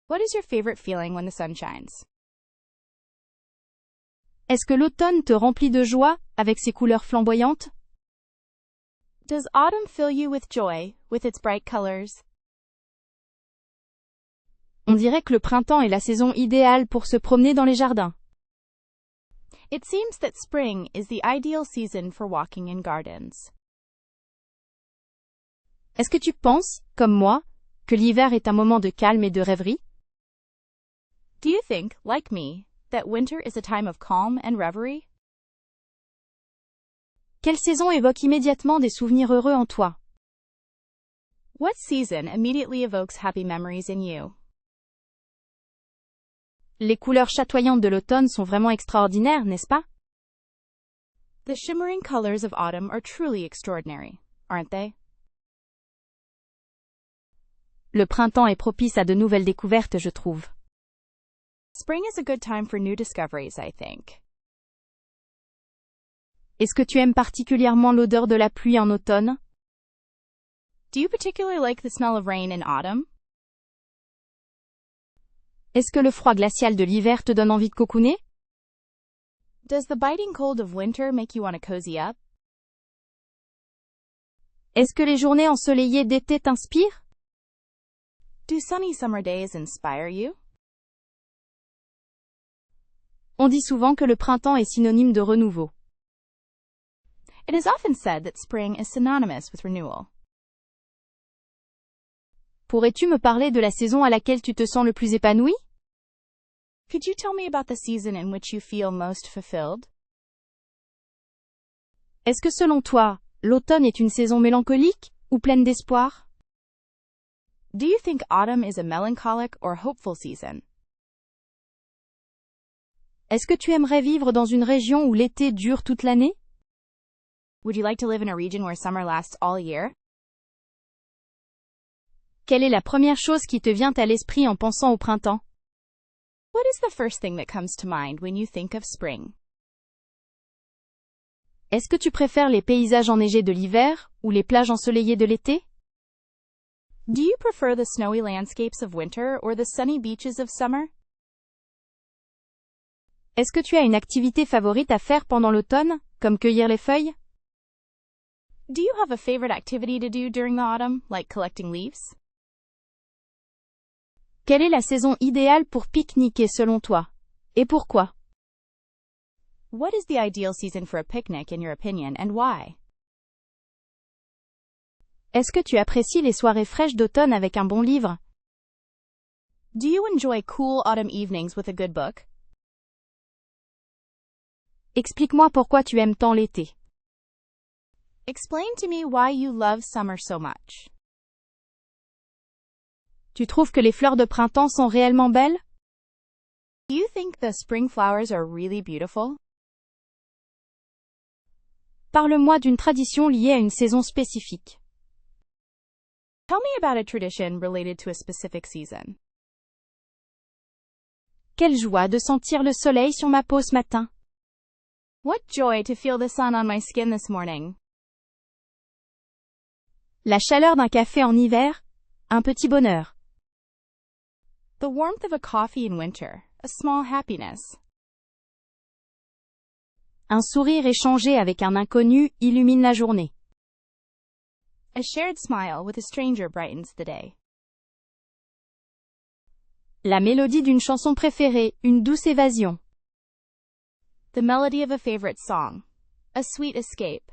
What is your favorite feeling when the sun shines? Est-ce que l'automne te remplit de joie avec ses couleurs flamboyantes? Does autumn fill you with joy, with its bright colors? On dirait que le printemps est la saison idéale pour se promener dans les jardins. It seems that spring is the ideal season for walking in gardens. Est-ce que tu penses, comme moi, que l'hiver est un moment de calme et de rêverie? Do you think, like me, that winter is a time of calm and reverie? Quelle saison évoque immédiatement des souvenirs heureux en toi? What season immediately evokes happy memories in you? Les couleurs chatoyantes de l'automne sont vraiment extraordinaires, n'est-ce pas? The shimmering colors of autumn are truly extraordinary, aren't they? Le printemps est propice à de nouvelles découvertes, je trouve. Spring is a good time for new discoveries, I think. Est-ce que tu aimes particulièrement l'odeur de la pluie en automne? Do you particularly like the smell of rain in autumn? Est-ce que le froid glacial de l'hiver te donne envie de cocooner? Does the biting cold of winter make you want to cozy up? Est-ce que les journées ensoleillées d'été t'inspirent? Do sunny summer days inspire you? On dit souvent que le printemps est synonyme de renouveau. It is often said that spring is synonymous with renewal. Pourrais-tu me parler de la saison à laquelle tu te sens le plus épanoui? Could you tell me about the season in which you feel most fulfilled? Est-ce que selon toi, l'automne est une saison mélancolique ou pleine d'espoir? Do you think autumn is a melancholic or hopeful season? Est-ce que tu aimerais vivre dans une région où l'été dure toute l'année? Would you like to live in a region where summer lasts all year? Quelle est la première chose qui te vient à l'esprit en pensant au printemps? What is the first thing that comes to mind when you think of spring? Est-ce que tu préfères les paysages enneigés de l'hiver ou les plages ensoleillées de l'été? Do you prefer the snowy landscapes of winter or the sunny beaches of summer? Est-ce que tu as une activité favorite à faire pendant l'automne, comme cueillir les feuilles? Do you have a favorite activity to do during the autumn, like collecting leaves? Quelle est la saison idéale pour pique-niquer selon toi? Et pourquoi? What is the ideal season for a picnic in your opinion and why? Est-ce que tu apprécies les soirées fraîches d'automne avec un bon livre? Do you enjoy cool autumn evenings with a good book? Explique-moi pourquoi tu aimes tant l'été. Explain to me why you love summer so much. Tu trouves que les fleurs de printemps sont réellement belles? Do you think the spring flowers are really beautiful? Parle-moi d'une tradition liée à une saison spécifique. Tell me about a tradition related to a specific season. Quelle joie de sentir le soleil sur ma peau ce matin. What joy to feel the sun on my skin this morning. La chaleur d'un café en hiver, un petit bonheur. The warmth of a coffee in winter, a small happiness. Un sourire échangé avec un inconnu illumine la journée. A shared smile with a stranger brightens the day. La mélodie d'une chanson préférée, une douce évasion. The melody of a favorite song, a sweet escape.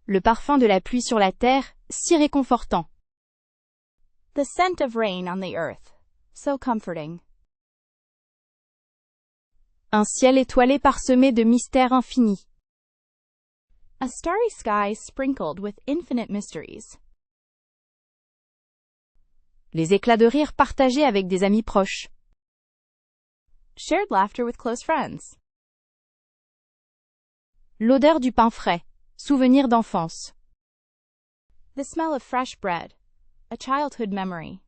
Le parfum de la pluie sur la terre, si réconfortant. The scent of rain on the earth, so comforting. Un ciel étoilé parsemé de mystères infinis. A starry sky sprinkled with infinite mysteries. Les éclats de rire partagés avec des amis proches. Shared laughter with close friends. L'odeur du pain frais, souvenir d'enfance. The smell of fresh bread, a childhood memory.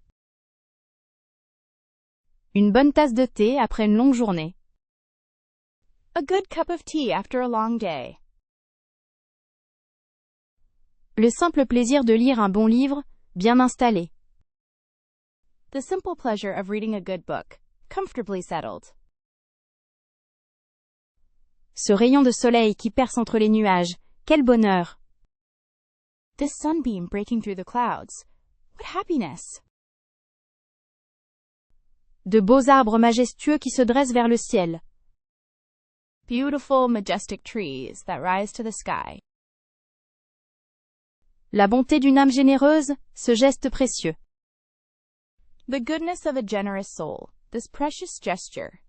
Une bonne tasse de thé après une longue journée. A good cup of tea after a long day. Le simple plaisir de lire un bon livre, bien installé. The simple pleasure of reading a good book, comfortably settled. Ce rayon de soleil qui perce entre les nuages, quel bonheur! This sunbeam breaking through the clouds, what happiness! De beaux arbres majestueux qui se dressent vers le ciel. Beautiful, majestic trees that rise to the sky. La bonté d'une âme généreuse, ce geste précieux. The goodness of a generous soul, this precious gesture.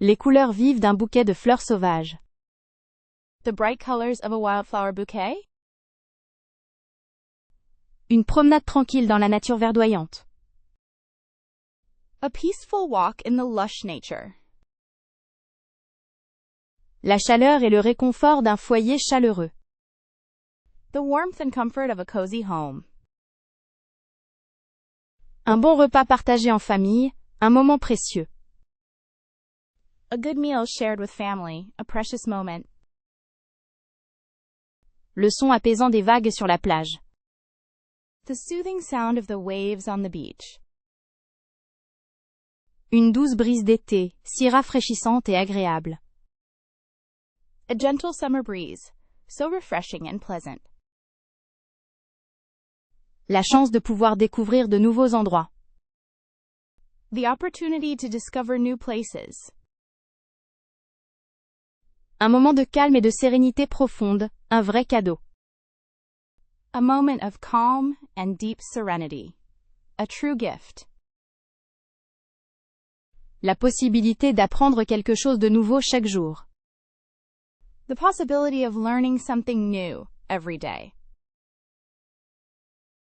Les couleurs vives d'un bouquet de fleurs sauvages. The bright colors of a wildflower bouquet. Une promenade tranquille dans la nature verdoyante. A peaceful walk in the lush nature. La chaleur et le réconfort d'un foyer chaleureux. The warmth and comfort of a cozy home. Un bon repas partagé en famille, un moment précieux. A good meal shared with family, a precious moment. Le son apaisant des vagues sur la plage. The soothing sound of the waves on the beach. Une douce brise d'été, si rafraîchissante et agréable. A gentle summer breeze, so refreshing and pleasant. La chance de pouvoir découvrir de nouveaux endroits. The opportunity to discover new places. Un moment de calme et de sérénité profonde, un vrai cadeau. A moment of calm and deep serenity. A true gift. La possibilité d'apprendre quelque chose de nouveau chaque jour. The possibility of learning something new every day.